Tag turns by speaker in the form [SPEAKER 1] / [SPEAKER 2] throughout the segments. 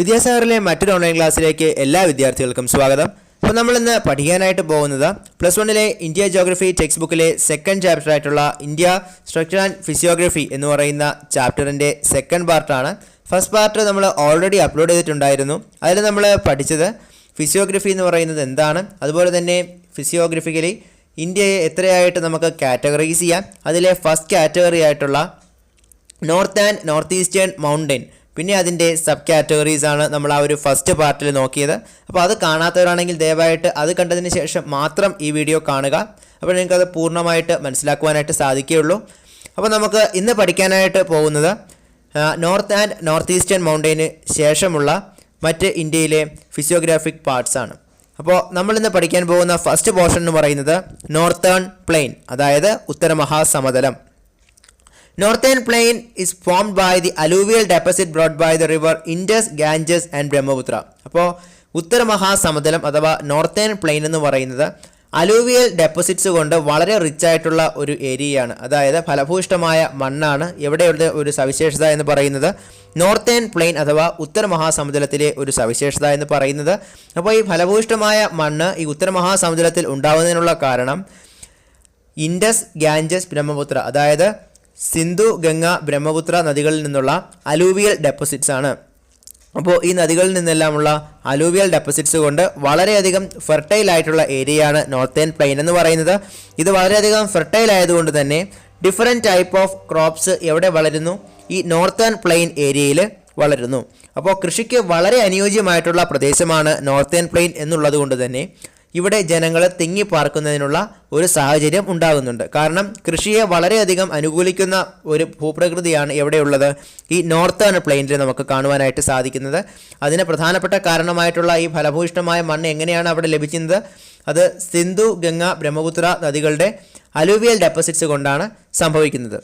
[SPEAKER 1] വിദ്യാസാഗറിലെ മറ്റൊരു ഓൺലൈൻ ക്ലാസ്സിലേക്ക് എല്ലാ വിദ്യാർത്ഥികൾക്കും സ്വാഗതം. അപ്പോൾ നമ്മളിന്ന് പഠിക്കാനായിട്ട് പോകുന്നത് +1 ഇന്ത്യ ജോഗ്രഫി ടെക്സ്റ്റ് ബുക്കിലെ സെക്കൻഡ് ചാപ്റ്റർ ആയിട്ടുള്ള ഇന്ത്യ സ്ട്രക്ചർ ആൻഡ് ഫിസിയോഗ്രഫി എന്ന് പറയുന്ന ചാപ്റ്ററിൻ്റെ സെക്കൻഡ് പാർട്ടാണ്. ഫസ്റ്റ് പാർട്ട് നമ്മൾ ഓൾറെഡി അപ്ലോഡ് ചെയ്തിട്ടുണ്ടായിരുന്നു. അതിൽ നമ്മൾ പഠിച്ചത് ഫിസിയോഗ്രഫി എന്ന് പറയുന്നത് എന്താണ്, അതുപോലെ തന്നെ ഫിസിയോഗ്രഫിക്കലി ഇന്ത്യയെ എത്രയായിട്ട് നമുക്ക് കാറ്റഗറൈസ് ചെയ്യാം. അതിലെ ഫസ്റ്റ് കാറ്റഗറി ആയിട്ടുള്ള north and north eastern mountain, പിന്നെ അതിൻ്റെ സബ് കാറ്റഗറീസ് ആണ് നമ്മൾ ആ ഒരു ഫസ്റ്റ് പാർട്ടിൽ നോക്കിയത്. അപ്പോൾ അത് കാണാത്തവരാണെങ്കിൽ ദയവായിട്ട് അത് കണ്ടതിന് ശേഷം മാത്രം ഈ വീഡിയോ കാണുക. അപ്പോൾ നിങ്ങൾക്കത് പൂർണ്ണമായിട്ട് മനസ്സിലാക്കുവാനായിട്ട് സാധിക്കുകയുള്ളൂ. അപ്പോൾ നമുക്ക് ഇന്ന് പഠിക്കാനായിട്ട് പോകുന്നത് നോർത്ത് ആൻഡ് നോർത്ത് ഈസ്റ്റേൺ മൗണ്ടന് ശേഷമുള്ള മറ്റ് ഇന്ത്യയിലെ ഫിസിയോഗ്രാഫിക് പാർട്സ് ആണ്. അപ്പോൾ നമ്മളിന്ന് പഠിക്കാൻ പോകുന്ന ഫസ്റ്റ് പോർഷൻ എന്ന് പറയുന്നത് നോർത്തേൺ പ്ലെയിൻ, അതായത് ഉത്തരമഹാസമതലം. Northern Plain is formed by the alluvial deposit brought by the river Indus, Ganges and Brahmaputra. അപ്പോൾ ഉത്തരമഹാസമതലം അഥവാ നോർത്തേൺ പ്ലെയിൻ എന്ന് പറയുന്നത് അലൂവിയൽ ഡെപ്പോസിറ്റ്സ് കൊണ്ട് വളരെ റിച്ച് ആയിട്ടുള്ള ഒരു ഏരിയയാണ്, അതായത് ഫലഭൂയിഷ്ടമായ മണ്ണാണ്. എവിടെയുള്ള ഒരു സവിശേഷത എന്ന് പറയുന്നത് നോർത്തേൺ പ്ലെയിൻ അഥവാ ഉത്തരമഹാസമുദ്രത്തിലെ ഒരു സവിശേഷത എന്ന് പറയുന്നത്. അപ്പോൾ ഈ ഫലഭൂയിഷ്ടമായ മണ്ണ് ഈ ഉത്തരമഹാസമുദ്രത്തിൽ ഉണ്ടാകുന്നതിനുള്ള കാരണം ഇൻഡസ്, ഗാഞ്ചസ്, ബ്രഹ്മപുത്ര, അതായത് സിന്ധു, ഗംഗ, ബ്രഹ്മപുത്ര നദികളിൽ നിന്നുള്ള അലൂവിയൽ ഡെപ്പോസിറ്റ്സ് ആണ്. അപ്പോൾ ഈ നദികളിൽ നിന്നെല്ലാമുള്ള അലൂവിയൽ ഡെപ്പോസിറ്റ്സ് കൊണ്ട് വളരെയധികം ഫെർട്ടൈൽ ആയിട്ടുള്ള ഏരിയയാണ് നോർത്തേൺ പ്ലെയിൻ എന്ന് പറയുന്നത്. ഇത് വളരെയധികം ഫെർട്ടൈൽ ആയതുകൊണ്ട് തന്നെ ഡിഫറെൻറ്റ് ടൈപ്പ് ഓഫ് ക്രോപ്സ് എവിടെ വളരുന്നു? ഈ നോർത്തേൺ പ്ലെയിൻ ഏരിയയിൽ വളരുന്നു. അപ്പോൾ കൃഷിക്ക് വളരെ അനുയോജ്യമായിട്ടുള്ള പ്രദേശമാണ് നോർത്തേൺ പ്ലെയിൻ എന്നുള്ളത് കൊണ്ട് തന്നെ ഇവിടെ ജനങ്ങൾ തിങ്ങിപ്പാർക്കുന്നതിനുള്ള ഒരു സാഹചര്യം ഉണ്ടാകുന്നുണ്ട്. കാരണം കൃഷിയെ വളരെയധികം അനുകൂലിക്കുന്ന ഒരു ഭൂപ്രകൃതിയാണ് എവിടെയുള്ളത്? ഈ നോർത്തേൺ പ്ലെയിനിൽ നമുക്ക് കാണുവാനായിട്ട് സാധിക്കുന്നത്. അതിന് പ്രധാനപ്പെട്ട കാരണമായിട്ടുള്ള ഈ ഫലഭൂയിഷ്ടമായ മണ്ണ് എങ്ങനെയാണ് അവിടെ ലഭിക്കുന്നത്? അത് സിന്ധു, ഗംഗ, ബ്രഹ്മപുത്ര നദികളുടെ അലൂവിയൽ ഡെപ്പോസിറ്റ്സ് കൊണ്ടാണ് സംഭവിക്കുന്നത്.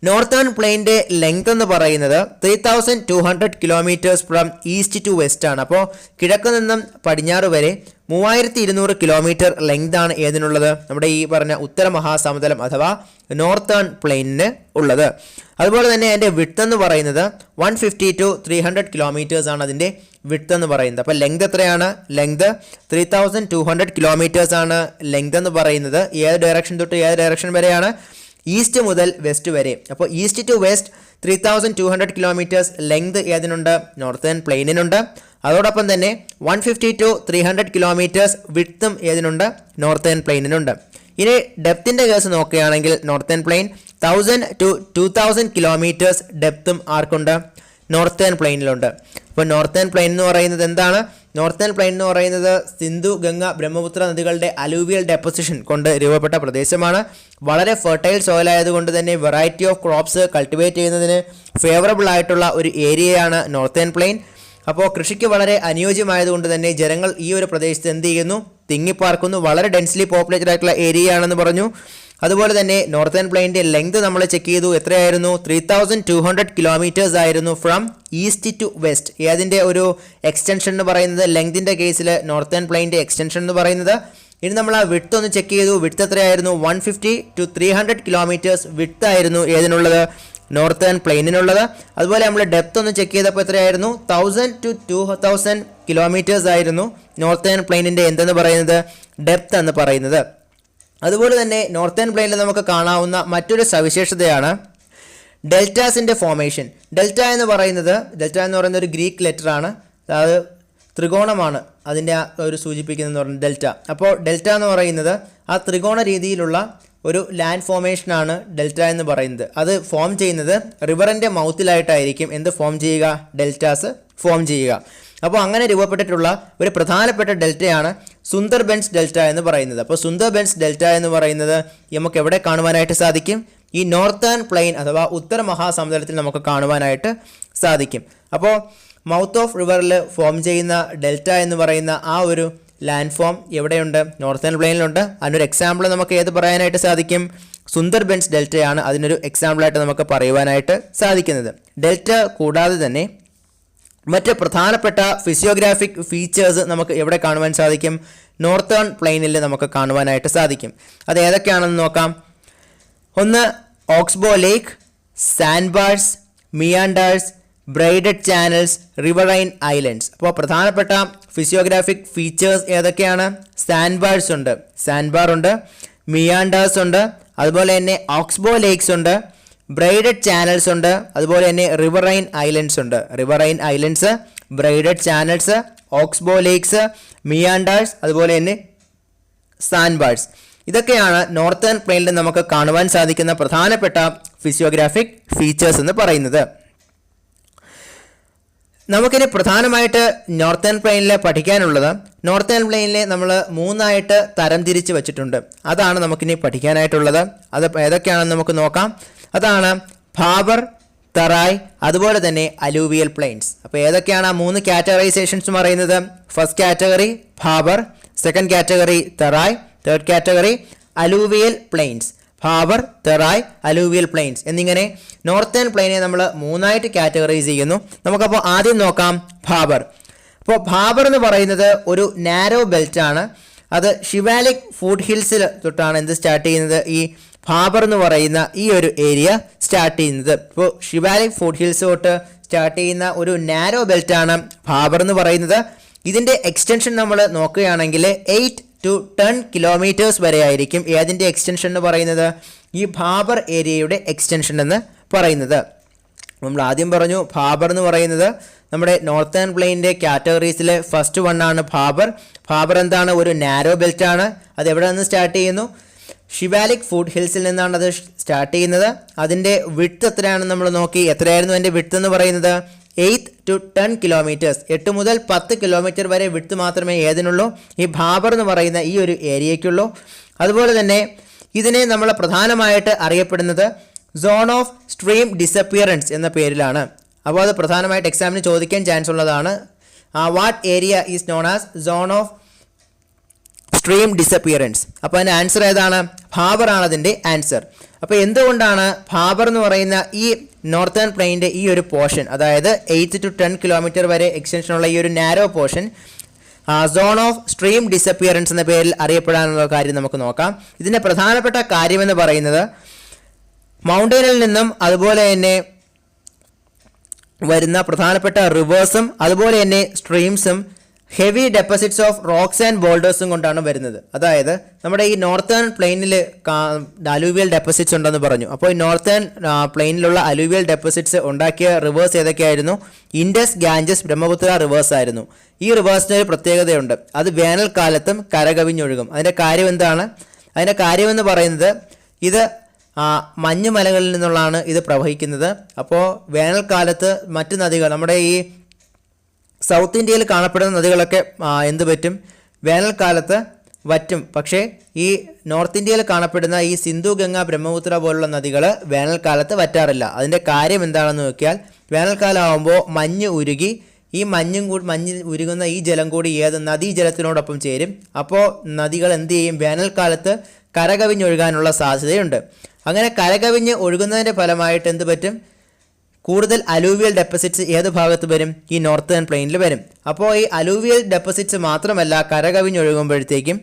[SPEAKER 1] നോർത്തേൺ പ്ലെയിൻ്റെ ലെങ്ത് എന്ന് പറയുന്നത് 3200 kilometres from east to west ആണ്. അപ്പോൾ കിഴക്ക് നിന്നും പടിഞ്ഞാറ് വരെ 3200 കിലോമീറ്റർ ലെങ്ത് ആണ് ഏതിനുള്ളത്? നമ്മുടെ ഈ പറഞ്ഞ ഉത്തരമഹാസമതലം അഥവാ നോർത്തേൺ പ്ലെയിനിന് ഉള്ളത്. അതുപോലെ തന്നെ അതിൻ്റെ വിഡ്ത്ത് എന്ന് പറയുന്നത് 150 to 300 കിലോമീറ്റേഴ്സ് ആണ് അതിൻ്റെ വിഡ്ത്ത് എന്ന് പറയുന്നത്. അപ്പോൾ ലെങ്ത് എത്രയാണ്? ലെങ്ത് 3200 കിലോമീറ്റേഴ്സ് ആണ് ലെങ്ത് എന്ന് പറയുന്നത്. ഏത് ഡയറക്ഷൻ തൊട്ട് ഏത് ഡയറക്ഷൻ വരെയാണ്? ഈസ്റ്റ് മുതൽ വെസ്റ്റ് വരെ. അപ്പോൾ east to west 3200 kilometres length ഏതിനുണ്ട്? നോർത്തേൺ പ്ലെയിനിനുണ്ട്. അതോടൊപ്പം തന്നെ 150 to 300 കിലോമീറ്റേഴ്സ് വിഡ്ത്തും ഏതിനുണ്ട്? നോർത്തേൺ പ്ലെയിനിനുണ്ട്. ഇനി ഡെപ്തിൻ്റെ കേസ് നോക്കുകയാണെങ്കിൽ നോർത്തേൺ പ്ലെയിൻ 1000 to 2000 കിലോമീറ്റേഴ്സ് ഡെപ്തും ആർക്കുണ്ട്? നോർത്തേൺ പ്ലെയിനിലുണ്ട്. അപ്പോൾ നോർത്തേൺ പ്ലെയിൻ എന്ന് പറയുന്നത് എന്താണ്? നോർത്തേൺ പ്ലെയിൻ എന്ന് പറയുന്നത് സിന്ധു, ഗംഗ, ബ്രഹ്മപുത്ര നദികളുടെ അലൂവിയൽ ഡെപ്പോസിഷൻ കൊണ്ട് രൂപപ്പെട്ട പ്രദേശമാണ്. വളരെ ഫെർട്ടൈൽ സോയിൽ ആയതുകൊണ്ട് തന്നെ വെറൈറ്റി ഓഫ് ക്രോപ്സ് കൾട്ടിവേറ്റ് ചെയ്യുന്നതിന് ഫേവറബിൾ ആയിട്ടുള്ള ഒരു ഏരിയയാണ് നോർത്തേൺ പ്ലെയിൻ. അപ്പോൾ കൃഷിക്ക് വളരെ അനുയോജ്യമായതുകൊണ്ട് തന്നെ ജനങ്ങൾ ഈ ഒരു പ്രദേശത്ത് എന്ത് ചെയ്യുന്നു? തിങ്ങിപ്പാർക്കുന്നു. വളരെ ഡെൻസ്ലി പോപ്പുലേറ്റഡ് ആയിട്ടുള്ള ഏരിയ ആണെന്ന് പറഞ്ഞു. അതുപോലെ തന്നെ നോർത്തേൺ പ്ലെയിൻ്റെ ലെങ്ത് നമ്മൾ ചെക്ക് ചെയ്തു. എത്രയായിരുന്നു? 3200 കിലോമീറ്റേഴ്സ് ആയിരുന്നു ഫ്രം ഈസ്റ്റ് ടു വെസ്റ്റ്. ഏതിൻ്റെ ഒരു എക്സ്റ്റൻഷൻ എന്ന് പറയുന്നത്? ലെങ്തിൻ്റെ കേസിൽ നോർത്തേൺ പ്ലെയിൻ്റെ എക്സ്റ്റൻഷൻ എന്ന് പറയുന്നത്. ഇനി നമ്മൾ ആ വിഡ്ത്ത് ഒന്ന് ചെക്ക് ചെയ്തു. വിഡ്ത്ത് എത്രയായിരുന്നു? 150 to 300 കിലോമീറ്റേഴ്സ് വിഡ്ത്ത് ആയിരുന്നു ഏതിനുള്ളത്? നോർത്തേൺ പ്ലെയിനിനുള്ളത്. അതുപോലെ നമ്മൾ ഡെപ്ത് ഒന്ന് ചെക്ക് ചെയ്തപ്പോൾ എത്രയായിരുന്നു? 1000 to 2000 കിലോമീറ്റേഴ്സ് ആയിരുന്നു നോർത്തേൺ പ്ലെയിനിൻ്റെ എന്തെന്ന് പറയുന്നത്? ഡെപ്ത് എന്ന് പറയുന്നത്. അതുപോലെ തന്നെ നോർത്തേൺ പ്ലെയിനിൽ നമുക്ക് കാണാവുന്ന മറ്റൊരു സവിശേഷതയാണ് ഡെൽറ്റാസിൻ്റെ ഫോർമേഷൻ. ഡെൽറ്റ എന്ന് പറയുന്നത് ഒരു ഗ്രീക്ക് ലെറ്റർ ആണ്. അതായത് ത്രികോണമാണ് അതിൻ്റെ ഒരു സൂചിപ്പിക്കുന്നതെന്ന് പറയുന്നത് ഡെൽറ്റ. അപ്പോൾ ഡെൽറ്റ എന്ന് പറയുന്നത് ആ ത്രികോണ രീതിയിലുള്ള ഒരു ലാൻഡ് ഫോർമേഷനാണ് ഡെൽറ്റ എന്ന് പറയുന്നത്. അത് ഫോം ചെയ്യുന്നത് റിവറിൻ്റെ മൗത്തിലായിട്ടായിരിക്കും എന്ത് ഫോം ചെയ്യുക? ഡെൽറ്റാസ് ഫോം ചെയ്യുക. അപ്പോൾ അങ്ങനെ രൂപപ്പെട്ടിട്ടുള്ള ഒരു പ്രധാനപ്പെട്ട ഡെൽറ്റയാണ് സുന്ദർബൻസ് ഡെൽറ്റ എന്ന് പറയുന്നത്. അപ്പോൾ സുന്ദർബൻസ് ഡെൽറ്റ എന്ന് പറയുന്നത് നമുക്ക് എവിടെ കാണുവാനായിട്ട് സാധിക്കും? ഈ നോർത്തേൺ പ്ലെയിൻ അഥവാ ഉത്തരമഹാസമുദ്രത്തിൽ നമുക്ക് കാണുവാനായിട്ട് സാധിക്കും. അപ്പോൾ മൗത്ത് ഓഫ് റിവറിൽ ഫോം ചെയ്യുന്ന ഡെൽറ്റ എന്ന് പറയുന്ന ആ ഒരു ലാൻഡ് ഫോം എവിടെയുണ്ട്? നോർത്തേൺ പ്ലെയിനിലുണ്ട്. അതിനൊരു എക്സാമ്പിൾ നമുക്ക് ഏത് പറയാനായിട്ട് സാധിക്കും? സുന്ദർബൻസ് ഡെൽറ്റയാണ് അതിനൊരു എക്സാമ്പിളായിട്ട് നമുക്ക് പറയുവാനായിട്ട് സാധിക്കുന്നത്. ഡെൽറ്റ കൂടാതെ തന്നെ മറ്റ് പ്രധാനപ്പെട്ട ഫിസിയോഗ്രാഫിക് ഫീച്ചേഴ്സ് നമുക്ക് എവിടെ കാണുവാൻ സാധിക്കും? നോർത്തേൺ പ്ലെയിനിൽ നമുക്ക് കാണുവാനായിട്ട് സാധിക്കും. അത് ഏതൊക്കെയാണെന്ന് നോക്കാം. ഒന്ന് oxbow lake, sand bars, meanders, braided channels, riverine islands. അപ്പോൾ പ്രധാനപ്പെട്ട ഫിസിയോഗ്രാഫിക് ഫീച്ചേഴ്സ് ഏതൊക്കെയാണ്? സാൻഡ് ബാർസ് ഉണ്ട്, സാൻഡ് ബാർ ഉണ്ട്, മിയാൻഡേഴ്സ് ഉണ്ട്, അതുപോലെ തന്നെ ഓക്സ്ബോ ലേക്സ് ഉണ്ട്, ബ്രൈഡഡ് ചാനൽസ് ഉണ്ട്, അതുപോലെ തന്നെ റിവറൈൻ ഐലൻഡ്സ് ഉണ്ട്. Riverine islands, braided channels, oxbow lakes, meanders, അതുപോലെ തന്നെ സാൻഡ് ബാർസ്. ഇതൊക്കെയാണ് നോർത്തേൺ പ്ലെയിനിൽ നമുക്ക് കാണുവാൻ സാധിക്കുന്ന പ്രധാനപ്പെട്ട ഫിസിയോഗ്രാഫിക് ഫീച്ചേഴ്സ് എന്ന് പറയുന്നത്. നമുക്കിനി പ്രധാനമായിട്ട് നോർത്തേൺ പ്ലെയിനിൽ പഠിക്കാനുള്ളത്, നോർത്തേൺ പ്ലെയിനിലെ നമ്മൾ 3ആയിട്ട് തരംതിരിച്ച് വെച്ചിട്ടുണ്ട്. അതാണ് നമുക്കിനി പഠിക്കാനായിട്ടുള്ളത്. അത് ഏതൊക്കെയാണെന്ന് നമുക്ക് നോക്കാം. അതാണ് ഭാബർ, തറായ്, അതുപോലെ തന്നെ അലൂവിയൽ പ്ലെയിൻസ്. അപ്പോൾ ഏതൊക്കെയാണ് ആ 3 കാറ്റഗറൈസേഷൻസ് പറയുന്നത്? First category Bhabar, second category Terai, third category alluvial plains. Bhabar, Terai, alluvial plains എന്നിങ്ങനെ നോർത്തേൺ പ്ലെയിനെ നമ്മൾ 3ആയിട്ട് കാറ്റഗറൈസ് ചെയ്യുന്നു. നമുക്കപ്പോൾ ആദ്യം നോക്കാം ഭാബർ. അപ്പോൾ ഭാബർ എന്ന് പറയുന്നത് ഒരു നാരോ ബെൽറ്റ് ആണ്. അത് ഷിവാലിക് ഫുഡ് ഹിൽസിൽ തൊട്ടാണ് എന്ത് സ്റ്റാർട്ട് ചെയ്യുന്നത്? ഈ ഭാബർ എന്ന് പറയുന്ന ഈ ഒരു ഏരിയ സ്റ്റാർട്ട് ചെയ്യുന്നത്. ഇപ്പോൾ ഷിവാലിക് ഫുഡ് ഹിൽസ് തൊട്ട് സ്റ്റാർട്ട് ചെയ്യുന്ന ഒരു നാരോ ബെൽറ്റ് ആണ് ഭാബർ എന്ന് പറയുന്നത്. ഇതിൻ്റെ എക്സ്റ്റൻഷൻ നമ്മൾ നോക്കുകയാണെങ്കിൽ 8 to 10 കിലോമീറ്റേഴ്സ് വരെ ആയിരിക്കും. ഏതിൻ്റെ എക്സ്റ്റൻഷൻ എന്ന് പറയുന്നത്? ഈ ഭാബർ ഏരിയയുടെ എക്സ്റ്റൻഷൻ എന്ന് പറയുന്നത്. നമ്മൾ ആദ്യം പറഞ്ഞു ഭാബർ എന്ന് പറയുന്നത് നമ്മുടെ നോർത്തേൺ പ്ലെയിൻ്റെ കാറ്റഗറീസിലെ ഫസ്റ്റ് വൺ ആണ് ഭാബർ. ഭാബർ എന്താണ്? ഒരു നാരോ ബെൽറ്റ് ആണ്. അത് എവിടെ നിന്ന് സ്റ്റാർട്ട് ചെയ്യുന്നു? ഷിവാലിക് ഫുഡ് ഹിൽസിൽ നിന്നാണ് അത് സ്റ്റാർട്ട് ചെയ്യുന്നത്. അതിൻ്റെ വിഡ്ത്ത് എത്രയാണെന്ന് നമ്മൾ നോക്കി. എത്രയായിരുന്നു അതിൻ്റെ വിഡ്ത്ത് എന്ന് പറയുന്നത്? 8 to 10 കിലോമീറ്റേഴ്സ്. 8 മുതൽ 10 കിലോമീറ്റർ വരെ വിഡ്ത്ത് മാത്രമേ ഏതിനുള്ളൂ? ഈ ഭാബർ എന്ന് പറയുന്ന ഈ ഒരു ഏരിയയ്ക്കുള്ളൂ. അതുപോലെ തന്നെ ഇതിനെ നമ്മൾ പ്രധാനമായിട്ട് അറിയപ്പെടുന്നത് സോൺ ഓഫ് സ്ട്രീം ഡിസപ്പിയറൻസ് എന്ന പേരിലാണ്. അപ്പോൾ അത് പ്രധാനമായിട്ട് എക്സാമിന് ചോദിക്കാൻ ചാൻസ് ഉള്ളതാണ്. What area is known as zone of stream disappearance. അപ്പോൾ അതിൻ്റെ ആൻസർ ഏതാണ്? ഭാബർ ആണ് അതിൻ്റെ ആൻസർ. അപ്പോൾ എന്തുകൊണ്ടാണ് ഭാബർ എന്ന് പറയുന്ന ഈ നോർത്തേൺ പ്ലെയിൻ്റെ ഈ ഒരു പോർഷൻ, അതായത് 8 to 10 കിലോമീറ്റർ വരെ എക്സ്റ്റൻഷനുള്ള ഈ ഒരു narrow portion zone of stream disappearance എന്ന പേരിൽ അറിയപ്പെടാനുള്ള കാര്യം നമുക്ക് നോക്കാം. ഇതിൻ്റെ പ്രധാനപ്പെട്ട കാര്യമെന്ന് പറയുന്നത് മൗണ്ടനിൽ നിന്നും അതുപോലെ തന്നെ വരുന്ന പ്രധാനപ്പെട്ട റിവേഴ്സും അതുപോലെ തന്നെ സ്ട്രീംസും heavy deposits of rocks and ബോൾഡേഴ്സും കൊണ്ടാണ് വരുന്നത്. അതായത് നമ്മുടെ ഈ നോർത്തേൺ പ്ലെയിനിൽ അലൂവിയൽ ഡെപ്പോസിറ്റ്സ് ഉണ്ടെന്ന് പറഞ്ഞു. അപ്പോൾ ഈ നോർത്തേൺ പ്ലെയിനിലുള്ള അലൂവിയൽ ഡെപ്പോസിറ്റ്സ് ഉണ്ടാക്കിയ റിവേഴ്സ് ഏതൊക്കെയായിരുന്നു? ഇൻഡസ്, ഗാഞ്ചസ്, ബ്രഹ്മപുത്ര റിവേഴ്സ് ആയിരുന്നു. ഈ റിവേഴ്സിന് ഒരു പ്രത്യേകതയുണ്ട്. അത് വേനൽക്കാലത്തും കരകവിഞ്ഞൊഴുകും. അതിൻ്റെ കാര്യം എന്താണ്? അതിൻ്റെ കാര്യമെന്ന് പറയുന്നത് ഇത് മഞ്ഞുമലകളിൽ നിന്നുള്ളതാണ് ഇത് പ്രവഹിക്കുന്നത്. അപ്പോൾ വേനൽക്കാലത്ത് മറ്റ് നദികൾ, നമ്മുടെ ഈ സൗത്ത് ഇന്ത്യയിൽ കാണപ്പെടുന്ന നദികളൊക്കെ എന്ത് പറ്റും? വേനൽക്കാലത്ത് വറ്റും. പക്ഷേ ഈ നോർത്ത് ഇന്ത്യയിൽ കാണപ്പെടുന്ന ഈ സിന്ധു, ഗംഗ, ബ്രഹ്മപുത്ര പോലുള്ള നദികൾ വേനൽക്കാലത്ത് വറ്റാറില്ല. അതിൻ്റെ കാര്യം എന്താണെന്ന് നോക്കിയാൽ വേനൽക്കാലം ആകുമ്പോൾ മഞ്ഞ് ഉരുകി ഈ മഞ്ഞ് ഉരുകുന്ന ഈ ജലം കൂടി ഏത് നദീജലത്തിനോടൊപ്പം ചേരും. അപ്പോൾ നദികൾ എന്ത് ചെയ്യും? വേനൽക്കാലത്ത് കരകവിഞ്ഞൊഴുകാനുള്ള സാധ്യതയുണ്ട്. അങ്ങനെ കരകവിഞ്ഞ് ഒഴുകുന്നതിൻ്റെ ഫലമായിട്ട് എന്ത് പറ്റും? കൂടുതൽ അലൂവിയൽ ഡെപ്പോസിറ്റ്സ് ഏത് ഭാഗത്ത് വരും? ഈ നോർത്തേൺ പ്ലെയിനിൽ വരും. അപ്പോൾ ഈ അലൂവിയൽ ഡെപ്പോസിറ്റ്സ് മാത്രമല്ല കരകവിഞ്ഞൊഴുകുമ്പോഴത്തേക്കും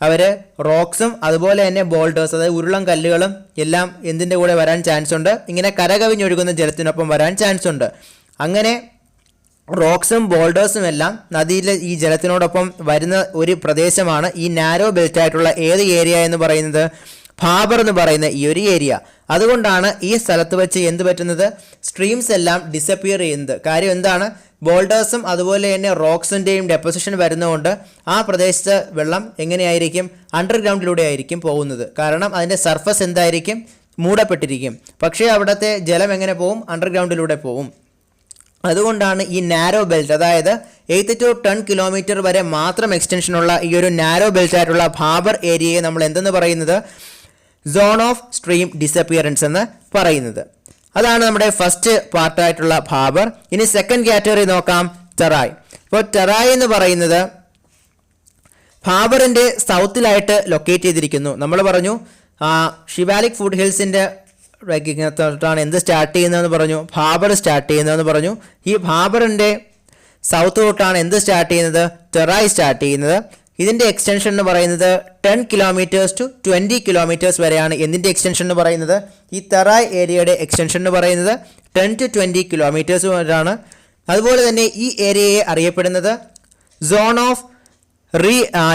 [SPEAKER 1] അവർ റോക്സും അതുപോലെ തന്നെ ബോൾഡേഴ്സ്, അതായത് ഉരുളം കല്ലുകളും എല്ലാം എന്തിൻ്റെ കൂടെ വരാൻ ചാൻസ് ഉണ്ട്? ഇങ്ങനെ കരകവിഞ്ഞൊഴുകുന്ന ജലത്തിനൊപ്പം വരാൻ ചാൻസ് ഉണ്ട്. അങ്ങനെ റോക്സും ബോൾഡേഴ്സും എല്ലാം നദിയിലെ ഈ ജലത്തിനോടൊപ്പം വരുന്ന ഒരു പ്രദേശമാണ് ഈ നാരോ ബെൽറ്റ് ആയിട്ടുള്ള ഏത് ഏരിയ എന്ന് പറയുന്നത്? ഭാബർ എന്ന് പറയുന്ന ഈ ഒരു ഏരിയ. അതുകൊണ്ടാണ് ഈ സ്ഥലത്ത് വെച്ച് എന്ത് പറ്റുന്നത്? സ്ട്രീംസ് എല്ലാം ഡിസപ്പിയർ ചെയ്യുന്നത്. കാര്യം എന്താണ്? ബോൾഡേഴ്സും അതുപോലെ തന്നെ റോക്സിൻ്റെയും ഡെപ്പോസിഷൻ വരുന്നതുകൊണ്ട് ആ പ്രദേശത്ത് വെള്ളം എങ്ങനെയായിരിക്കും? അണ്ടർഗ്രൗണ്ടിലൂടെ ആയിരിക്കും പോകുന്നത്. കാരണം അതിൻ്റെ സർഫസ് എന്തായിരിക്കും? മൂടപ്പെട്ടിരിക്കും. പക്ഷേ അവിടുത്തെ ജലം എങ്ങനെ പോകും? അണ്ടർഗ്രൗണ്ടിലൂടെ പോകും. അതുകൊണ്ടാണ് ഈ നാരോ ബെൽറ്റ്, അതായത് 8 to 10 കിലോമീറ്റർ വരെ മാത്രം എക്സ്റ്റൻഷനുള്ള ഈ ഒരു നാരോ ബെൽറ്റ് ആയിട്ടുള്ള ഭാബർ ഏരിയയെ നമ്മൾ എന്തെന്ന് പറയുന്നത്? സോൺ ഓഫ് സ്ട്രീം ഡിസപ്പിയറൻസ് എന്ന് പറയുന്നത്. അതാണ് നമ്മുടെ ഫസ്റ്റ് പാർട്ടായിട്ടുള്ള ഭാബർ. ഇനി സെക്കൻഡ് കാറ്റഗറി നോക്കാം, തെറായ്. ഇപ്പോൾ തെറായ് എന്ന് പറയുന്നത് ഭാബറിൻ്റെ സൗത്തിലായിട്ട് ലൊക്കേറ്റ് ചെയ്തിരിക്കുന്നു. നമ്മൾ പറഞ്ഞു ഷിവാലിക് ഫുഡ് ഹിൽസിൻ്റെ ാണ് എന്ത് സ്റ്റാർട്ട് ചെയ്യുന്നതെന്ന് പറഞ്ഞു? ഭാബർ സ്റ്റാർട്ട് ചെയ്യുന്നതെന്ന് പറഞ്ഞു. ഈ ഭാബറിൻ്റെ സൗത്ത് തൊട്ടാണ് എന്ത് സ്റ്റാർട്ട് ചെയ്യുന്നത്? തെറായ് സ്റ്റാർട്ട് ചെയ്യുന്നത്. ഇതിൻ്റെ എക്സ്റ്റൻഷൻ എന്ന് പറയുന്നത് 10 കിലോമീറ്റേഴ്സ് ടു 20 കിലോമീറ്റേഴ്സ് വരെയാണ്. എന്തിൻ്റെ എക്സ്റ്റൻഷൻ എന്ന് പറയുന്നത്? ഈ തെറായ് ഏരിയയുടെ എക്സ്റ്റൻഷൻ എന്ന് പറയുന്നത് 10 to 20 കിലോമീറ്റേഴ്സ് വരെയാണ്. അതുപോലെ തന്നെ ഈ ഏരിയയെ അറിയപ്പെടുന്നത് zone of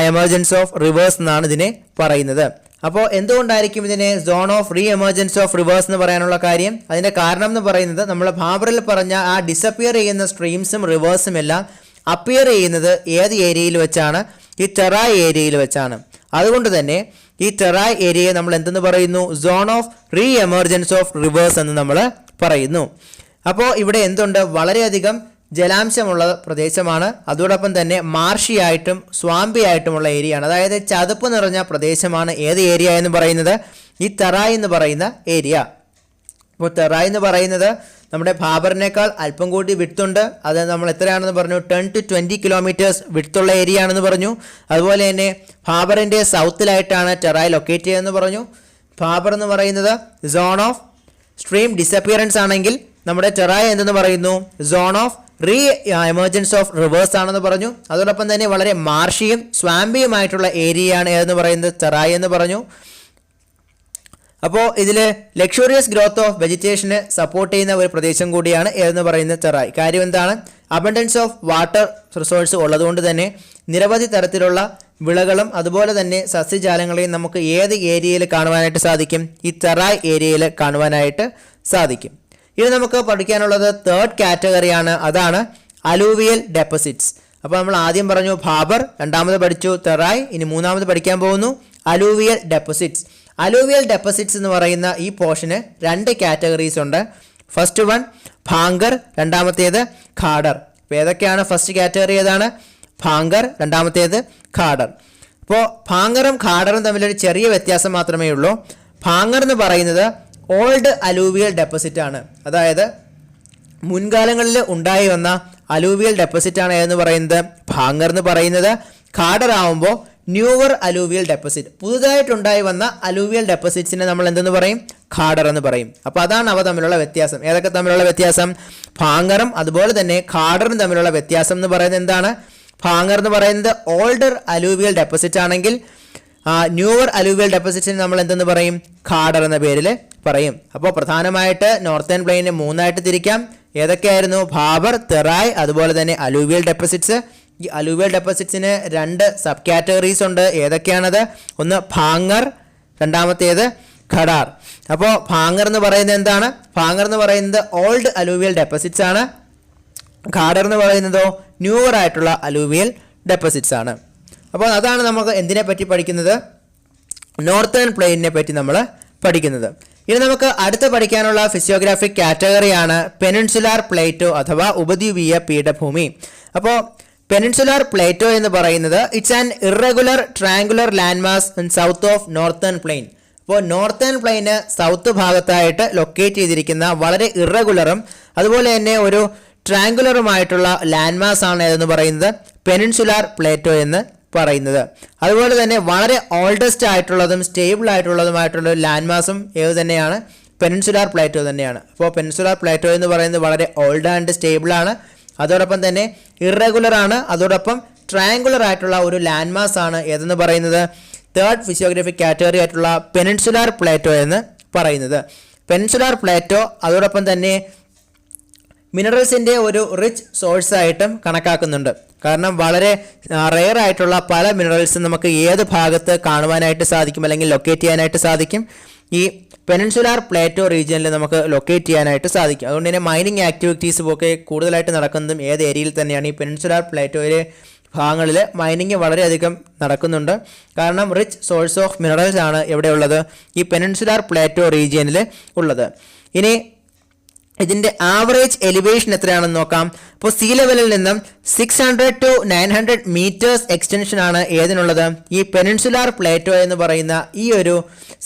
[SPEAKER 1] emergence of reverse എന്നാണ് ഇതിനെ പറയുന്നത്. അപ്പോൾ എന്തുകൊണ്ടായിരിക്കും ഇതിനെ zone of emergence of reverse എന്ന് പറയാനുള്ള കാര്യം? അതിൻ്റെ കാരണം എന്ന് പറയുന്നത് നമ്മൾ ഭാബറിൽ പറഞ്ഞ ആ ഡിസപ്പിയർ ചെയ്യുന്ന സ്ട്രീംസും റിവേഴ്സും എല്ലാം അപ്പിയർ ചെയ്യുന്നത് ഏത് ഏരിയയിൽ വെച്ചാണ്? ഈ തെറായ് ഏരിയയിൽ വെച്ചാണ്. അതുകൊണ്ട് തന്നെ ഈ തെറായ് ഏരിയയെ നമ്മൾ എന്തെന്ന് പറയുന്നു? Zone of emergence of reverse എന്ന് നമ്മൾ പറയുന്നു. അപ്പോൾ ഇവിടെ എന്തുണ്ട്? വളരെയധികം ജലാംശമുള്ള പ്രദേശമാണ്. അതോടൊപ്പം തന്നെ മാർഷിയായിട്ടും സ്വാമ്പിയായിട്ടുമുള്ള ഏരിയയാണ്. അതായത് ചതുപ്പ് നിറഞ്ഞ പ്രദേശമാണ് ഏത് ഏരിയ എന്ന് പറയുന്നത്? ഈ തെറായ് എന്ന് പറയുന്ന ഏരിയ. അപ്പോൾ തെറായ് എന്ന് പറയുന്നത് നമ്മുടെ ഭാബറിനേക്കാൾ അല്പം കൂടി വിഡ്ത്തുണ്ട്. അത് നമ്മൾ എത്രയാണെന്ന് പറഞ്ഞു? 10 to 20 കിലോമീറ്റേഴ്സ് വിഡ്ത്തുള്ള ഏരിയ ആണെന്ന് പറഞ്ഞു. അതുപോലെ തന്നെ ഭാബറിൻ്റെ സൗത്തിലായിട്ടാണ് തെറായ് ലൊക്കേറ്റ് ചെയ്യുന്നതെന്ന് പറഞ്ഞു. ഭാബർ എന്ന് പറയുന്നത് സോൺ ഓഫ് സ്ട്രീം ഡിസപ്പിയറൻസ് ആണെങ്കിൽ നമ്മുടെ തെറായ് എന്തെന്ന് പറയുന്നു? Zone of emergence of reverse ആണെന്ന് പറഞ്ഞു. അതോടൊപ്പം തന്നെ വളരെ മാർഷിയും സ്വാമ്പിയുമായിട്ടുള്ള ഏരിയയാണ് ഏതെന്ന് പറയുന്നത്? തെറായ് എന്ന് പറഞ്ഞു. അപ്പോൾ ഇതിൽ ലക്ഷറിയസ് ഗ്രോത്ത് ഓഫ് വെജിറ്റേഷന് സപ്പോർട്ട് ചെയ്യുന്ന ഒരു പ്രദേശം കൂടിയാണ് ഏതെന്ന് പറയുന്നത്? തെറായ്. കാര്യം എന്താണ്? അബണ്ടൻസ് ഓഫ് വാട്ടർ റിസോഴ്സ് ഉള്ളതുകൊണ്ട് തന്നെ നിരവധി തരത്തിലുള്ള വിളകളും അതുപോലെ തന്നെ സസ്യജാലങ്ങളെയും നമുക്ക് ഏത് ഏരിയയിൽ കാണുവാനായിട്ട് സാധിക്കും? ഈ തെറായ് ഏരിയയിൽ കാണുവാനായിട്ട് സാധിക്കും. ഇനി നമുക്ക് പഠിക്കാനുള്ളത് തേർഡ് കാറ്റഗറിയാണ്. അതാണ് അലൂവിയൽ ഡെപ്പോസിറ്റ്സ്. അപ്പോൾ നമ്മൾ ആദ്യം പറഞ്ഞു ഭാബർ, രണ്ടാമത് പഠിച്ചു തെറായ്, ഇനി മൂന്നാമത് പഠിക്കാൻ പോകുന്നു അലൂവിയൽ ഡെപ്പോസിറ്റ്സ്. അലൂവിയൽ ഡെപ്പോസിറ്റ്സ് എന്ന് പറയുന്ന ഈ പോർഷന് 2 കാറ്റഗറീസ് ഉണ്ട്. ഫസ്റ്റ് വൺ ഭാങ്കർ, രണ്ടാമത്തേത് ഖാഡർ. അപ്പോൾ ഏതൊക്കെയാണ്? ഫസ്റ്റ് കാറ്റഗറി ഏതാണ്? ഭാങ്കർ, രണ്ടാമത്തേത് ഖാഡർ. അപ്പോൾ ഭാങ്കറും ഖാഡറും തമ്മിലൊരു ചെറിയ വ്യത്യാസം മാത്രമേ ഉള്ളൂ. ഭാങ്കർ എന്ന് പറയുന്നത് ഓൾഡ് അലൂവിയൽ ഡെപ്പോസിറ്റ് ആണ്. അതായത് മുൻകാലങ്ങളിൽ ഉണ്ടായി വന്ന അലൂവിയൽ ഡെപ്പോസിറ്റ് ആണ് എന്ന് പറയുന്നത് ഭാങ്കർ എന്ന് പറയുന്നത്. ഖാഡർ ആവുമ്പോൾ ന്യൂവർ അലൂവിയൽ ഡെപ്പോസിറ്റ്, പുതുതായിട്ടുണ്ടായി വന്ന അലൂവിയൽ ഡെപ്പോസിറ്റ്സിനെ നമ്മൾ എന്തെന്ന് പറയും? ഖാഡർ എന്ന് പറയും. അപ്പോൾ അതാണ് അവ തമ്മിലുള്ള വ്യത്യാസം. ഏതൊക്കെ തമ്മിലുള്ള വ്യത്യാസം? ഭാങ്കറും അതുപോലെ തന്നെ ഖാഡറും തമ്മിലുള്ള വ്യത്യാസം എന്ന് പറയുന്നത് എന്താണ്? ഭാങ്കർ എന്ന് പറയുന്നത് ഓൾഡർ അലൂവിയൽ ഡെപ്പോസിറ്റ് ആണെങ്കിൽ ന്യൂവർ അലൂവിയൽ ഡെപ്പോസിറ്റ്സിന് നമ്മൾ എന്തെന്ന് പറയും? ഖാഡർ എന്ന പേരിൽ പറയും. അപ്പോൾ പ്രധാനമായിട്ട് നോർത്തേൺ പ്ലെയിനെ 3ആയിട്ട് തിരിക്കാം. ഏതൊക്കെയായിരുന്നു? ഭാബർ, തെറായ്, അതുപോലെ തന്നെ അലൂവിയൽ ഡെപ്പോസിറ്റ്സ്. ഈ അലൂവിയൽ ഡെപ്പോസിറ്റ്സിന് 2 സബ് കാറ്റഗറീസ് ഉണ്ട്. ഏതൊക്കെയാണത്? ഒന്ന് ഭാങ്കർ, രണ്ടാമത്തേത് ഖഡാർ. അപ്പോൾ ഭാങ്കർ എന്ന് പറയുന്നത് എന്താണ്? ഭാങ്കർ എന്ന് പറയുന്നത് ഓൾഡ് അലൂവിയൽ ഡെപ്പോസിറ്റ്സ് ആണ്. ഖാഡർ എന്ന് പറയുന്നതോ ന്യൂവർ ആയിട്ടുള്ള അലൂവിയൽ ഡെപ്പോസിറ്റ്സ് ആണ്. അപ്പോൾ അതാണ് നമുക്ക് എന്തിനെ പറ്റി പഠിക്കുന്നത്? നോർത്തേൺ പ്ലെയിനിനെ പറ്റി നമ്മൾ പഠിക്കുന്നത്. ഇനി നമുക്ക് അടുത്ത് പഠിക്കാനുള്ള ഫിസിയോഗ്രാഫിക് കാറ്റഗറിയാണ് പെനിൻസുലാർ പ്ലേറ്റോ അഥവാ ഉപദ്വീപീയ പീഠഭൂമി. അപ്പോൾ പെനിൻസുലാർ പ്ലേറ്റോ എന്ന് പറയുന്നത് it's an irregular triangular land mass in south of northern plain. അപ്പോൾ നോർത്തേൺ പ്ലെയിന് സൗത്ത് ഭാഗത്തായിട്ട് ലൊക്കേറ്റ് ചെയ്തിരിക്കുന്ന വളരെ ഇറഗുലറും അതുപോലെ തന്നെ ഒരു ട്രയാങ്കുലറുമായിട്ടുള്ള ലാൻഡ് മാസ് ആണ് ഏതെന്ന് പറയുന്നത് പെനിൻസുലാർ പ്ലേറ്റോ എന്ന് പറയുന്നത്. അതുപോലെ തന്നെ വളരെ ഓൾഡസ്റ്റ് ആയിട്ടുള്ളതും സ്റ്റേബിൾ ആയിട്ടുള്ളതുമായിട്ടുള്ള ലാൻഡ് മാസും ഏത് തന്നെയാണ്? പെനിൻസുലാർ പ്ലേറ്റോ തന്നെയാണ്. അപ്പോൾ പെനിൻസുലാർ പ്ലേറ്റോ എന്ന് പറയുന്നത് വളരെ ഓൾഡ് ആൻഡ് സ്റ്റേബിൾ ആണ്. അതോടൊപ്പം തന്നെ ഇറഗുലർ ആണ്. അതോടൊപ്പം ട്രയാങ്കുലർ ആയിട്ടുള്ള ഒരു ലാൻഡ് മാസ് ആണ് ഏതെന്ന് പറയുന്നത് തേർഡ് ഫിസിയോഗ്രാഫിക് കാറ്റഗറി ആയിട്ടുള്ള പെനിൻസുലാർ പ്ലേറ്റോ എന്ന് പറയുന്നത്. പെനിൻസുലാർ പ്ലേറ്റോ അതോടൊപ്പം തന്നെ മിനറൽസിൻ്റെ ഒരു റിച്ച് സോഴ്സ് ആയിട്ടും കണക്കാക്കുന്നുണ്ട്. കാരണം വളരെ റെയർ ആയിട്ടുള്ള പല മിനറൽസും നമുക്ക് ഏത് ഭാഗത്ത് കാണുവാനായിട്ട് സാധിക്കും അല്ലെങ്കിൽ ലൊക്കേറ്റ് ചെയ്യാനായിട്ട് സാധിക്കും? ഈ പെനിൻസുലാർ പ്ലേറ്റോ റീജിയനിൽ നമുക്ക് ലൊക്കേറ്റ് ചെയ്യാനായിട്ട് സാധിക്കും. അതുകൊണ്ട് തന്നെ മൈനിങ് ആക്ടിവിറ്റീസും ഒക്കെ കൂടുതലായിട്ട് നടക്കുന്നതും ഏത് ഏരിയയിൽ തന്നെയാണ്? ഈ പെനിൻസുലാർ പ്ലേറ്റോയിലെ ഭാഗങ്ങളിൽ മൈനിങ് വളരെയധികം നടക്കുന്നുണ്ട്. കാരണം റിച്ച് സോഴ്സ് ഓഫ് മിനറൽസ് ആണ് എവിടെയുള്ളത്? ഈ പെനിൻസുലാർ പ്ലേറ്റോ റീജിയനിൽ ഉള്ളത്. ഇനി ഇതിൻ്റെ ആവറേജ് എലിവേഷൻ എത്രയാണെന്ന് നോക്കാം. അപ്പോൾ സീ ലെവലിൽ നിന്നും 600 to 900 മീറ്റേഴ്സ് എക്സ്റ്റൻഷൻ ആണ് ഏതിനുള്ളത്? ഈ പെനിൻസുലാർ പ്ലേറ്റോ എന്ന് പറയുന്ന ഈ ഒരു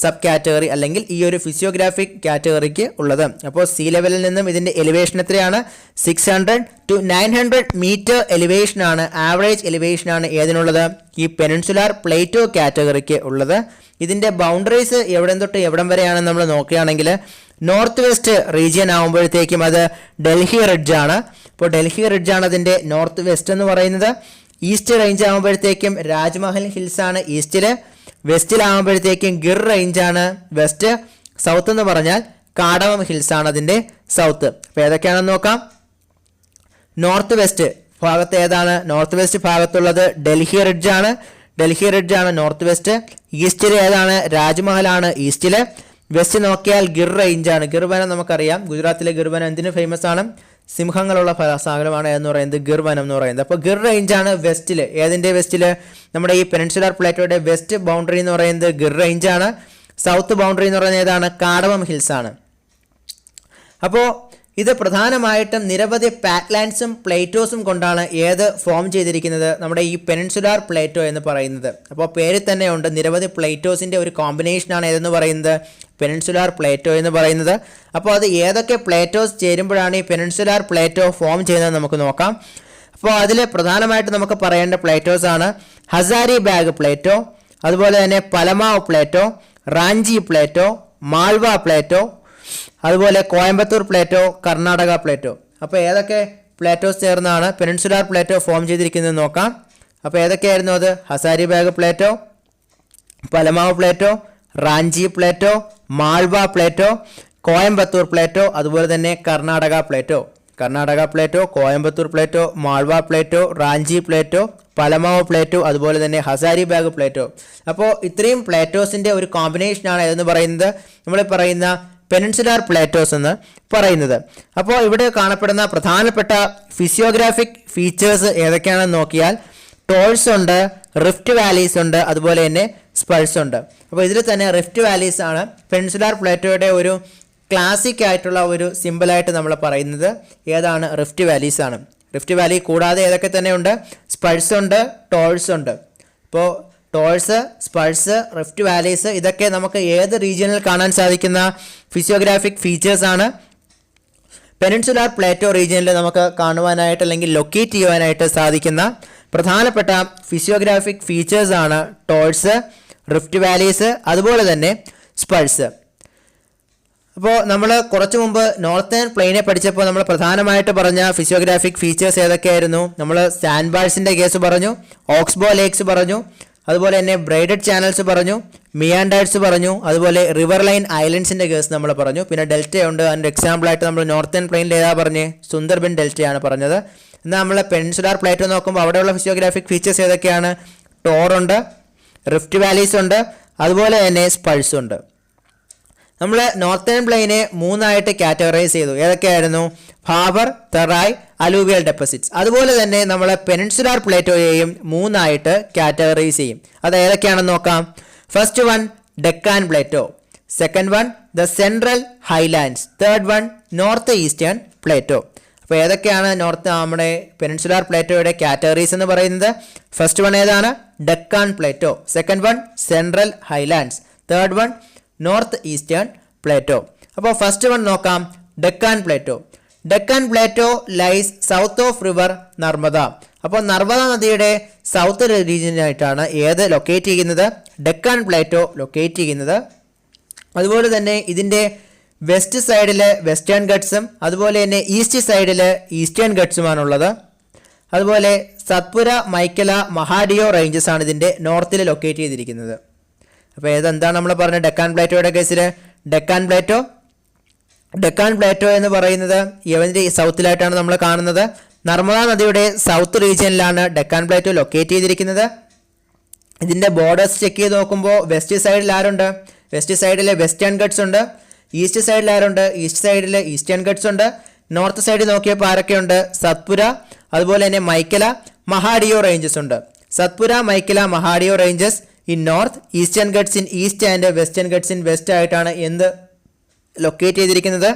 [SPEAKER 1] സബ് കാറ്റഗറി അല്ലെങ്കിൽ ഈ ഒരു ഫിസിയോഗ്രാഫിക് കാറ്റഗറിക്ക് ഉള്ളത്. അപ്പോൾ സീ ലെവലിൽ നിന്നും ഇതിൻ്റെ എലിവേഷൻ എത്രയാണ്? 600 to 900 മീറ്റർ എലിവേഷൻ ആണ്, ആവറേജ് എലിവേഷൻ ആണ് ഏതിനുള്ളത്? ഈ പെനിൻസുലാർ പ്ലേറ്റോ കാറ്റഗറിക്ക് ഉള്ളത്. ഇതിൻ്റെ ബൗണ്ടറീസ് എവിടം തൊട്ട് എവിടം വരെയാണെന്ന് നമ്മൾ നോക്കുകയാണെങ്കിൽ നോർത്ത് വെസ്റ്റ് റീജിയൻ ആകുമ്പോഴത്തേക്കും അത് ഡൽഹി റിഡ്ജ് ആണ്. അപ്പോൾ ഡൽഹി റിഡ്ജ് ആണ് അതിൻ്റെ നോർത്ത് വെസ്റ്റ് എന്ന് പറയുന്നത്. ഈസ്റ്റ് റേഞ്ച് ആകുമ്പോഴത്തേക്കും രാജ്മഹൽ ഹിൽസ് ആണ് ഈസ്റ്റിൽ, വെസ്റ്റിലാകുമ്പോഴത്തേക്കും ഗിർ റേഞ്ച് ആണ് വെസ്റ്റ്, സൗത്ത് എന്ന് പറഞ്ഞാൽ കാടമം ഹിൽസ് ആണ് അതിൻ്റെ സൗത്ത്. അപ്പോൾ ഏതൊക്കെയാണെന്ന് നോക്കാം. നോർത്ത് വെസ്റ്റ് ഭാഗത്ത് ഏതാണ്? നോർത്ത് വെസ്റ്റ് ഭാഗത്തുള്ളത് ഡൽഹി റിഡ്ജ് ആണ്, ഡൽഹി റിഡ്ജ് ആണ് നോർത്ത് വെസ്റ്റ്. ഈസ്റ്റിൽ ഏതാണ്? രാജ്മഹലാണ് ഈസ്റ്റിൽ. വെസ്റ്റ് നോക്കിയാൽ ഗിർ റേഞ്ച് ആണ്. ഗിർ വനം നമുക്കറിയാം, ഗുജറാത്തിലെ ഗിർ വനം എന്തിനു ഫേമസ് ആണ്? സിംഹങ്ങളുള്ള സാഗരമാണ് എന്ന് പറയുന്നത് ഗിർ വനം എന്ന് പറയുന്നത്. അപ്പോൾ ഗിർ റേഞ്ച് ആണ് വെസ്റ്റിൽ. ഏതിൻ്റെ വെസ്റ്റിൽ? നമ്മുടെ ഈ പെനിൻസുലാർ പ്ലേറ്റോയുടെ വെസ്റ്റ് ബൗണ്ടറി എന്ന് പറയുന്നത് ഗിർ റേഞ്ച് ആണ്. സൗത്ത് ബൗണ്ടറി എന്ന് പറയുന്നത് ഏതാണ്? കാടമം ഹിൽസ് ആണ്. അപ്പോൾ ഇത് പ്രധാനമായിട്ടും നിരവധി പാറ്റ്ലാൻഡ്സും പ്ലേറ്റോസും കൊണ്ടാണ് ഏത് ഫോം ചെയ്തിരിക്കുന്നത്? നമ്മുടെ ഈ പെനിൻസുലാർ പ്ലേറ്റോ എന്ന് പറയുന്നത്. അപ്പോൾ പേരിൽ തന്നെ ഉണ്ട്, നിരവധി പ്ലേറ്റോസിൻ്റെ ഒരു കോമ്പിനേഷനാണ് ഏതെന്ന് പറയുന്നത്? പെനിൻസുലാർ പ്ലേറ്റോ എന്ന് പറയുന്നത്. അപ്പോൾ അത് ഏതൊക്കെ പ്ലേറ്റോസ് ചേരുമ്പോഴാണ് ഈ പെനിൻസുലാർ പ്ലേറ്റോ ഫോം ചെയ്യുന്നത് നമുക്ക് നോക്കാം. അപ്പോൾ അതിൽ പ്രധാനമായിട്ട് നമുക്ക് പറയേണ്ട പ്ലേറ്റോസ് ആണ് ഹസാരി ബാഗ് പ്ലേറ്റോ, അതുപോലെ തന്നെ Palamau plateau, Ranchi plateau, Malwa plateau, അതുപോലെ കോയമ്പത്തൂർ പ്ലേറ്റോ, കർണാടക പ്ലേറ്റോ. അപ്പോൾ ഏതൊക്കെ പ്ലേറ്റോസ് ചേർന്നാണ് പെനിൻസുലാർ പ്ലേറ്റോ ഫോം ചെയ്തിരിക്കുന്നത് നോക്കാം. അപ്പോൾ ഏതൊക്കെയായിരുന്നു അത്? Hazaribagh plateau, Palamau plateau, Ranchi plateau, Malwa plateau, Coimbatore plateau, അതുപോലെ തന്നെ Karnataka plateau. Karnataka plateau, Coimbatore plateau, Malwa plateau, Ranchi plateau, Palamau plateau, അതുപോലെ തന്നെ ഹസാരി ബാഗ് പ്ലേറ്റോ. അപ്പോൾ ഇത്രയും പ്ലേറ്റോസിൻ്റെ ഒരു കോമ്പിനേഷനാണ് ഏതെന്ന് പറയുന്നത്? നമ്മൾ പറയുന്ന പെനിൻസുലാർ പ്ലേറ്റോസ് എന്ന് പറയുന്നത്. അപ്പോൾ ഇവിടെ കാണപ്പെടുന്ന പ്രധാനപ്പെട്ട ഫിസിയോഗ്രാഫിക് ഫീച്ചേഴ്സ് ഏതൊക്കെയാണെന്ന് നോക്കിയാൽ ടോൾസ് ഉണ്ട്, റിഫ്റ്റ് വാലീസ് ഉണ്ട്, അതുപോലെ തന്നെ സ്പൾസ് ഉണ്ട്. അപ്പോൾ ഇതിൽ തന്നെ റിഫ്റ്റ് വാലീസ് ആണ് പെനിൻസുലാർ പ്ലേറ്റോയുടെ ഒരു ക്ലാസിക് ആയിട്ടുള്ള ഒരു സിമ്പിളായിട്ട് നമ്മൾ പറയുന്നത്. ഏതാണ്? റിഫ്റ്റ് വാലീസ് ആണ്. റിഫ്റ്റ് വാലി കൂടാതെ ഏതൊക്കെ തന്നെ ഉണ്ട്? സ്പൾസ് ഉണ്ട്, ടോൾസ് ഉണ്ട്. ഇപ്പോൾ ടോൾസ്, സ്പൾസ്, റിഫ്റ്റ് വാലീസ് ഇതൊക്കെ നമുക്ക് ഏത് റീജിയനിൽ കാണാൻ സാധിക്കുന്ന ഫിസിയോഗ്രാഫിക് ഫീച്ചേഴ്സ് ആണ്? പെനിൻസുലാർ പ്ലേറ്റോ റീജിയനിൽ നമുക്ക് കാണുവാനായിട്ട് അല്ലെങ്കിൽ ലൊക്കേറ്റ് ചെയ്യുവാനായിട്ട് സാധിക്കുന്ന പ്രധാനപ്പെട്ട ഫിസിയോഗ്രാഫിക് ഫീച്ചേഴ്സ് ആണ് ടോൾസ്, റിഫ്റ്റ് വാലീസ്, അതുപോലെ തന്നെ സ്പൾസ്. അപ്പോൾ നമ്മൾ കുറച്ച് മുമ്പ് നോർത്തേൺ പ്ലെയിനെ പഠിച്ചപ്പോൾ നമ്മൾ പ്രധാനമായിട്ട് പറഞ്ഞ ഫിസിയോഗ്രാഫിക് ഫീച്ചേഴ്സ് ഏതൊക്കെയായിരുന്നു? നമ്മൾ സാൻഡ് ബാർസിൻ്റെ കേസ് പറഞ്ഞു, ഓക്സ്ബോ ലേക്സ് പറഞ്ഞു, അതുപോലെ തന്നെ ബ്രൈഡഡ് ചാനൽസ് പറഞ്ഞു, മിയാൻഡേഴ്സ് പറഞ്ഞു, അതുപോലെ റിവർ ലൈൻ ഐലൻഡ്സിൻ്റെ കേസ് നമ്മൾ പറഞ്ഞു. പിന്നെ ഡെൽറ്റയുണ്ട്. അതിൻ്റെ എക്സാമ്പിളായിട്ട് നമ്മൾ നോർത്തേൺ പ്ലെയിനിൽ ഏതാ പറഞ്ഞ്? സുന്ദർബൻ ഡെൽറ്റയാണ് പറഞ്ഞത്. എന്നാൽ നമ്മൾ പെനിൻസുലാർ പ്ലേറ്റോ നോക്കുമ്പോൾ അവിടെയുള്ള ഫിസിയോഗ്രാഫിക് ഫീച്ചേഴ്സ് ഏതൊക്കെയാണ്? ടോറുണ്ട്, റിഫ്റ്റ് വാലീസ് ഉണ്ട്, അതുപോലെ തന്നെ സ്പൾസ് ഉണ്ട്. നമ്മൾ നോർത്തേൺ പ്ലെയിനെ മൂന്നായിട്ട് കാറ്റഗറൈസ് ചെയ്തു. ഏതൊക്കെയായിരുന്നു? Bhabar, Terai, alluvial deposits. അതുപോലെ തന്നെ നമ്മൾ പെനിൻസുലാർ പ്ലേറ്റോയെയും മൂന്നായിട്ട് കാറ്റഗറൈസ് ചെയ്യും. അത് ഏതൊക്കെയാണെന്ന് നോക്കാം. First one Deccan plateau, second one the central highlands, third one north eastern plateau. അപ്പോൾ ഏതൊക്കെയാണ് നമ്മുടെ പെനിൻസുലാർ പ്ലേറ്റോയുടെ കാറ്റഗറീസ് എന്ന് പറയുന്നത്? ഫസ്റ്റ് വൺ ഏതാണ്? Deccan plateau, second one central highlands, third one north eastern plateau. അപ്പോൾ ഫസ്റ്റ് വൺ നോക്കാം, Deccan plateau. Deccan plateau lies south of river Narmada. അപ്പോൾ നർമ്മദ നദിയുടെ സൗത്ത് റീജിയനായിട്ടാണ് ഏത് ലൊക്കേറ്റ് ചെയ്യുന്നത്? ഡെക്കാൻ പ്ലേറ്റോ ലൊക്കേറ്റ് ചെയ്യുന്നത്. അതുപോലെ തന്നെ ഇതിൻ്റെ വെസ്റ്റ് സൈഡിൽ വെസ്റ്റേൺ ഗട്ട്സും അതുപോലെ തന്നെ ഈസ്റ്റ് സൈഡിൽ ഈസ്റ്റേൺ ഗട്ട്സുമാണുള്ളത്. അതുപോലെ സത്പുര, മൈക്കല, മഹാഡിയോ റേഞ്ചസ് ആണ് ഇതിൻ്റെ നോർത്തിൽ ലൊക്കേറ്റ് ചെയ്തിരിക്കുന്നത്. അപ്പോൾ ഏതെന്താണ് നമ്മൾ പറഞ്ഞത്? ഡെക്കാൻ പ്ലേറ്റോയുടെ കേസിൽ ഡെക്കാൻ പ്ലേറ്റോ എന്ന് പറയുന്നത് യമൻ്റെ സൗത്തിലായിട്ടാണ് നമ്മൾ കാണുന്നത്. നർമ്മദ നദിയുടെ സൗത്ത് റീജിയനിലാണ് ഡെക്കാൻ പ്ലേറ്റോ ലൊക്കേറ്റ് ചെയ്തിരിക്കുന്നത്. ഇതിൻ്റെ ബോർഡേഴ്സ് ചെക്ക് ചെയ്ത് നോക്കുമ്പോൾ വെസ്റ്റ് സൈഡിൽ ആരുണ്ട്? വെസ്റ്റ് സൈഡിൽ വെസ്റ്റേൺ ഗട്ട്സ് ഉണ്ട്. ഈസ്റ്റ് സൈഡിൽ ആരുണ്ട്? ഈസ്റ്റ് സൈഡിൽ ഈസ്റ്റേൺ ഗട്ട്സ് ഉണ്ട്. നോർത്ത് സൈഡിൽ നോക്കിയപ്പോൾ ആരൊക്കെയുണ്ട്? സത്പുര, അതുപോലെ തന്നെ മൈക്കല, മഹാഡിയോ റേഞ്ചസ് ഉണ്ട്. Satpura, Maikal, Mahadeo ranges in north, eastern Ghats in east and western Ghats in west ആയിട്ടാണ് എന്ത് ലൊക്കേറ്റ് ചെയ്തിരിക്കുന്നത്?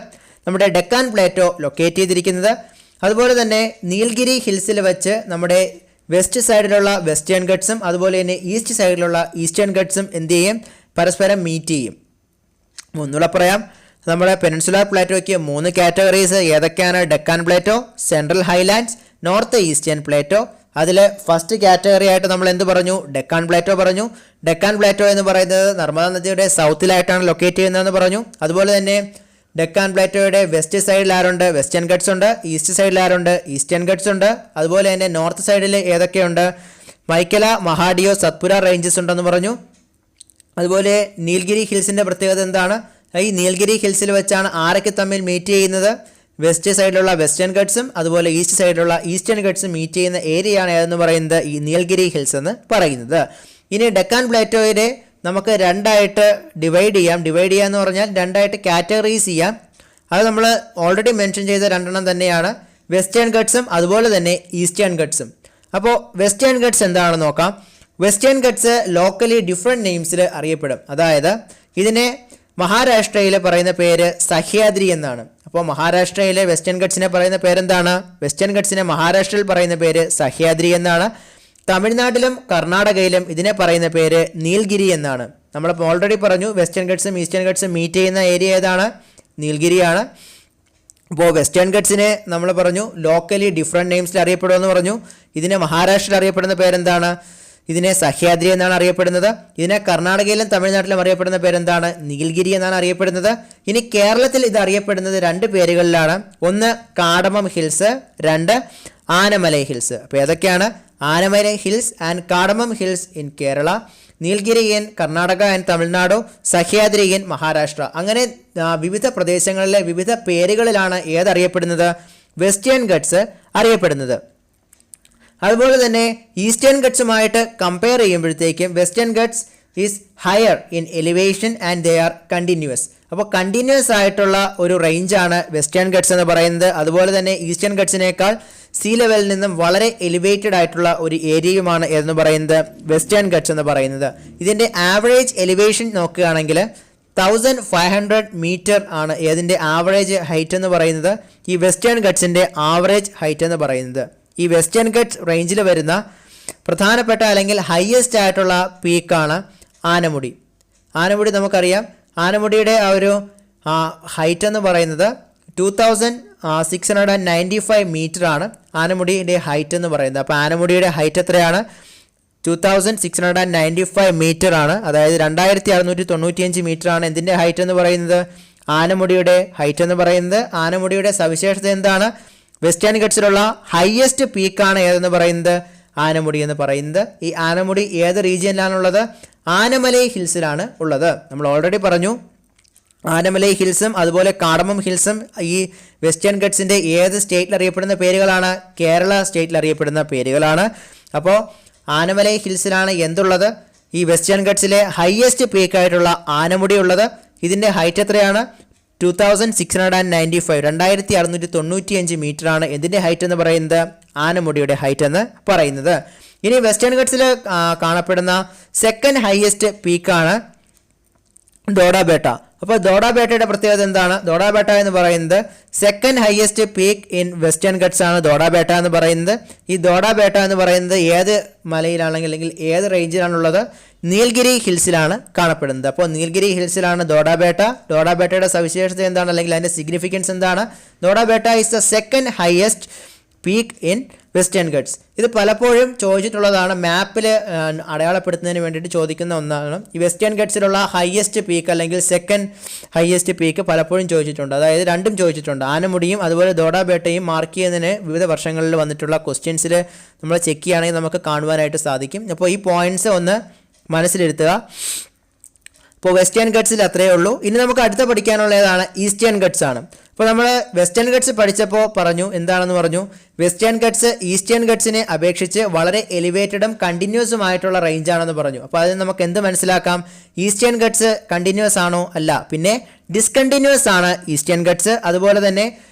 [SPEAKER 1] നമ്മുടെ ഡെക്കാൻ പ്ലേറ്റോ ലൊക്കേറ്റ് ചെയ്തിരിക്കുന്നത്. അതുപോലെ തന്നെ നീൽഗിരി ഹിൽസിൽ വെച്ച് നമ്മുടെ വെസ്റ്റ് സൈഡിലുള്ള വെസ്റ്റേൺ ഗട്ട്സും അതുപോലെ തന്നെ ഈസ്റ്റ് സൈഡിലുള്ള ഈസ്റ്റേൺ ഗട്ട്സും എന്ത് ചെയ്യും? പരസ്പരം മീറ്റ് ചെയ്യും. ഒന്നുകൂടെ പറയാം, നമ്മുടെ പെനിൻസുലാർ പ്ലേറ്റോയ്ക്ക് മൂന്ന് കാറ്റഗറീസ് ഏതൊക്കെയാണ്? Deccan Plato, central Highlands, north eastern Plato. അതിൽ ഫസ്റ്റ് കാറ്റഗറി ആയിട്ട് നമ്മൾ എന്ത് പറഞ്ഞു? ഡെക്കാൻ പ്ലേറ്റോ പറഞ്ഞു. ഡെക്കാൻ പ്ലേറ്റോ എന്ന് പറയുന്നത് നർമ്മദ നദിയുടെ സൗത്തിലായിട്ടാണ് ലൊക്കേറ്റ് ചെയ്യുന്നതെന്ന് പറഞ്ഞു. അതുപോലെ തന്നെ ഡെക്കാൻ പ്ലേറ്റോയുടെ വെസ്റ്റ് സൈഡിൽ ആരുണ്ട്? വെസ്റ്റേൺ ഗട്ട്സ് ഉണ്ട്. ഈസ്റ്റ് സൈഡിൽ ആരുണ്ട്? ഈസ്റ്റേൺ ഗട്ട്സ് ഉണ്ട്. അതുപോലെ തന്നെ നോർത്ത് സൈഡിൽ ഏതൊക്കെയുണ്ട്? മൈക്കല, മഹാഡിയോ, സത്പുര റേഞ്ചസ് ഉണ്ടെന്ന് പറഞ്ഞു. അതുപോലെ നീൽഗിരി ഹിൽസിൻ്റെ പ്രത്യേകത എന്താണ്? ഈ നീൽഗിരി ഹിൽസിൽ വെച്ചാണ് ആരൊക്കെ തമ്മിൽ മീറ്റ് ചെയ്യുന്നത്? വെസ്റ്റ് സൈഡിലുള്ള വെസ്റ്റേൺ ഗട്ട്സും അതുപോലെ ഈസ്റ്റ് സൈഡിലുള്ള ഈസ്റ്റേൺ ഗട്ട്സും മീറ്റ് ചെയ്യുന്ന ഏരിയയാണ് ഏതെന്ന് പറയുന്നത് ഈ നീൽഗിരി ഹിൽസ് എന്ന് പറയുന്നത്. ഇനി ഡെക്കാൻ പ്ലേറ്റോയെ നമുക്ക് രണ്ടായിട്ട് ഡിവൈഡ് ചെയ്യാമെന്ന് പറഞ്ഞാൽ രണ്ടായിട്ട് കാറ്റഗറൈസ് ചെയ്യാം. അത് നമ്മൾ ഓൾറെഡി മെൻഷൻ ചെയ്ത രണ്ടെണ്ണം തന്നെയാണ്, വെസ്റ്റേൺ ഗട്ട്സും അതുപോലെ തന്നെ ഈസ്റ്റേൺ ഗട്ട്സും. അപ്പോൾ വെസ്റ്റേൺ ഗട്ട്സ് എന്താണെന്ന് നോക്കാം. വെസ്റ്റേൺ ഗട്ട്സ് ലോക്കലി ഡിഫറെൻറ്റ് നെയിംസിൽ അറിയപ്പെടും. അതായത് ഇതിനെ മഹാരാഷ്ട്രയിൽ പറയുന്ന പേര് സഹ്യാദ്രി എന്നാണ്. അപ്പോൾ മഹാരാഷ്ട്രയിലെ വെസ്റ്റേൺ ഗട്ട്സിനെ പറയുന്ന പേരെന്താണ്? വെസ്റ്റേൺ ഗട്ട്സിനെ മഹാരാഷ്ട്രയിൽ പറയുന്ന പേര് സഹ്യാദ്രി എന്നാണ്. തമിഴ്നാട്ടിലും കർണാടകയിലും ഇതിനെ പറയുന്ന പേര് നീൽഗിരി എന്നാണ്. നമ്മളിപ്പോൾ ഓൾറെഡി പറഞ്ഞു വെസ്റ്റേൺ ഗട്ട്സും ഈസ്റ്റേൺ ഗട്ട്സും മീറ്റ് ചെയ്യുന്ന ഏരിയ ഏതാണ്? നീൽഗിരിയാണ്. അപ്പോൾ വെസ്റ്റേൺ ഗട്ട്സിനെ നമ്മൾ പറഞ്ഞു ലോക്കലി ഡിഫറെൻറ്റ് നെയിംസിൽ അറിയപ്പെടുമെന്ന് പറഞ്ഞു. ഇതിനെ മഹാരാഷ്ട്രയിൽ അറിയപ്പെടുന്ന പേരെന്താണ്? ഇതിനെ സഹ്യാദ്രി എന്നാണ് അറിയപ്പെടുന്നത്. ഇതിനെ കർണാടകയിലും തമിഴ്നാട്ടിലും അറിയപ്പെടുന്ന പേരെന്താണ്? നീൽഗിരി എന്നാണ് അറിയപ്പെടുന്നത്. ഇനി കേരളത്തിൽ ഇത് അറിയപ്പെടുന്നത് രണ്ട് പേരുകളിലാണ്. ഒന്ന് കാടമം ഹിൽസ്, രണ്ട് ആനമലൈ ഹിൽസ്. അപ്പോൾ ഏതൊക്കെയാണ്? Anamalai hills and കാടമം hills in Kerala, Nilgiri in Karnataka and Tamil Nadu, Sahyadri in Maharashtra. അങ്ങനെ വിവിധ പ്രദേശങ്ങളിലെ വിവിധ പേരുകളിലാണ് ഏതറിയപ്പെടുന്നത്? വെസ്റ്റേൺ ഗട്ട്സ് അറിയപ്പെടുന്നത്. അതുപോലെ തന്നെ ഈസ്റ്റേൺ ഗട്ട്സുമായിട്ട് കമ്പയർ ചെയ്യുമ്പോഴത്തേക്കും western guts is higher in elevation and they are continuous. അപ്പോൾ കണ്ടിന്യൂസ് ആയിട്ടുള്ള ഒരു റേഞ്ചാണ് വെസ്റ്റേൺ ഗട്ട്സ് എന്ന് പറയുന്നത്. അതുപോലെ തന്നെ ഈസ്റ്റേൺ ഗട്ട്സിനേക്കാൾ സീ ലെവലിൽ നിന്നും വളരെ എലിവേറ്റഡ് ആയിട്ടുള്ള ഒരു ഏരിയയുമാണ് എന്ന് പറയുന്നത് വെസ്റ്റേൺ ഗട്ട്സ് എന്ന് പറയുന്നത്. ഇതിൻ്റെ ആവറേജ് എലിവേഷൻ നോക്കുകയാണെങ്കിൽ 1500 മീറ്റർ ആണ് ഏതിൻ്റെ ആവറേജ് ഹൈറ്റ് എന്ന് പറയുന്നത്. ഈ വെസ്റ്റേൺ ഗട്ട്സിൻ്റെ ആവറേജ് ഹൈറ്റ് എന്ന് പറയുന്നത്. ഈ വെസ്റ്റേൺ ഗട്ട്സ് റേഞ്ചിൽ വരുന്ന പ്രധാനപ്പെട്ട അല്ലെങ്കിൽ ഹയസ്റ്റ് ആയിട്ടുള്ള പീക്കാണ് ആനമുടി. ആനമുടി നമുക്കറിയാം. ആനമുടിയുടെ ആ ഒരു ഹൈറ്റ് എന്ന് പറയുന്നത് 2695 മീറ്റർ ആണ് ആനമുടിയുടെ ഹൈറ്റ് എന്ന് പറയുന്നത്. അപ്പോൾ ആനമുടിയുടെ ഹൈറ്റ് എത്രയാണ്? 2695 മീറ്റർ ആണ്. അതായത് 2695 മീറ്റർ ആണ് എന്തിൻ്റെ ഹൈറ്റ് എന്ന് പറയുന്നത്? ആനമുടിയുടെ ഹൈറ്റ് എന്ന് പറയുന്നത്. ആനമുടിയുടെ സവിശേഷത എന്താണ്? വെസ്റ്റേൺ ഗട്ട്സിലുള്ള ഹയസ്റ്റ് പീക്കാണ് ഏതെന്ന് പറയുന്നത്? ആനമുടി എന്ന് പറയുന്നത്. ഈ ആനമുടി ഏത് റീജിയനിലാണുള്ളത്? ആനമലൈ ഹിൽസിലാണ് ഉള്ളത്. നമ്മൾ ഓൾറെഡി പറഞ്ഞു ആനമലൈ ഹിൽസും അതുപോലെ കാടമം ഹിൽസും ഈ വെസ്റ്റേൺ ഗട്ട്സിൻ്റെ ഏത് സ്റ്റേറ്റിൽ അറിയപ്പെടുന്ന പേരുകളാണ്? കേരള സ്റ്റേറ്റിൽ അറിയപ്പെടുന്ന പേരുകളാണ്. അപ്പോൾ ആനമലൈ ഹിൽസിലാണ് എന്തുള്ളത്? ഈ വെസ്റ്റേൺ ഗട്ട്സിലെ ഹയസ്റ്റ് പീക്കായിട്ടുള്ള ആനമുടി ഉള്ളത്. ഇതിൻ്റെ ഹൈറ്റ് എത്രയാണ്? 2695 2695 മീറ്റർ ആണ് എന്തിൻ്റെ ഹൈറ്റ് എന്ന് പറയുന്നത്? ആനമുടിയുടെ ഹൈറ്റ് എന്ന് പറയുന്നത്. ഇനി വെസ്റ്റേൺ ഗട്ട്സിൽ കാണപ്പെടുന്ന സെക്കൻഡ് ഹയസ്റ്റ് പീക്കാണ് ദോഡാബേട്ട. അപ്പോൾ ദോഡാബേട്ടയുടെ പ്രത്യേകത എന്താണ്? ദോഡാബേട്ട എന്ന് പറയുന്നത് second highest peak in western guts ആണ് ദോഡാബേട്ട എന്ന് പറയുന്നത്. ഈ ദോഡാബേട്ട എന്ന് പറയുന്നത് ഏത് മലയിലാണെങ്കിൽ അല്ലെങ്കിൽ ഏത് റേഞ്ചിലാണുള്ളത്? നീൽഗിരി ഹിൽസിലാണ് കാണപ്പെടുന്നത്. അപ്പോൾ നീൽഗിരി ഹിൽസിലാണ് ദോഡാബേട്ട. ദോഡാബേട്ടയുടെ സവിശേഷത എന്താണ് അല്ലെങ്കിൽ അതിൻ്റെ സിഗ്നിഫിക്കൻസ് എന്താണ്? Doddabetta is the second highest peak in western Ghats. ഇത് പലപ്പോഴും ചോദിച്ചിട്ടുള്ളതാണ്, മാപ്പിൽ അടയാളപ്പെടുത്തുന്നതിന് വേണ്ടിയിട്ട് ചോദിക്കുന്ന ഒന്നാണ്. ഈ വെസ്റ്റേൺ ഗട്ട്സിലുള്ള ഹയസ്റ്റ് പീക്ക് അല്ലെങ്കിൽ സെക്കൻഡ് ഹയസ്റ്റ് പീക്ക് പലപ്പോഴും ചോദിച്ചിട്ടുണ്ട്. അതായത് രണ്ടും ചോദിച്ചിട്ടുണ്ട്. ആനമുടിയും അതുപോലെ ദോഡാബേട്ടയും മാർക്ക് ചെയ്യുന്നതിന് വിവിധ വർഷങ്ങളിൽ വന്നിട്ടുള്ള ക്വസ്റ്റ്യൻസിൽ നമ്മൾ ചെക്ക് ചെയ്യുകയാണെങ്കിൽ നമുക്ക് കാണുവാനായിട്ട് സാധിക്കും. അപ്പോൾ ഈ പോയിന്റ്സ് ഒന്ന് മനസ്സിലിരുത്തുക. അപ്പോൾ വെസ്റ്റേൺ ഗട്ട്സിൽ അത്രയേ ഉള്ളൂ. ഇനി നമുക്ക് അടുത്ത പഠിക്കാനുള്ള ഏതാണ്? ഈസ്റ്റേൺ ഗട്ട്സ് ആണ്. അപ്പോൾ നമ്മൾ വെസ്റ്റേൺ ഗട്ട്സ് പഠിച്ചപ്പോൾ പറഞ്ഞു എന്താണെന്ന് പറഞ്ഞു? വെസ്റ്റേൺ ഗട്ട്സ് ഈസ്റ്റേൺ ഗട്ട്സിനെ അപേക്ഷിച്ച് വളരെ എലിവേറ്റഡും കണ്ടിന്യൂസുമായിട്ടുള്ള റേഞ്ചാണെന്ന് പറഞ്ഞു. അപ്പോൾ അതിന് നമുക്ക് എന്ത് മനസ്സിലാക്കാം? ഈസ്റ്റേൺ ഗട്ട്സ് കണ്ടിന്യൂസ് ആണോ? അല്ല, പിന്നെ ഡിസ്കണ്ടിന്യൂസ് ആണ് ഈസ്റ്റേൺ ഗട്ട്സ്. അതുപോലെ തന്നെ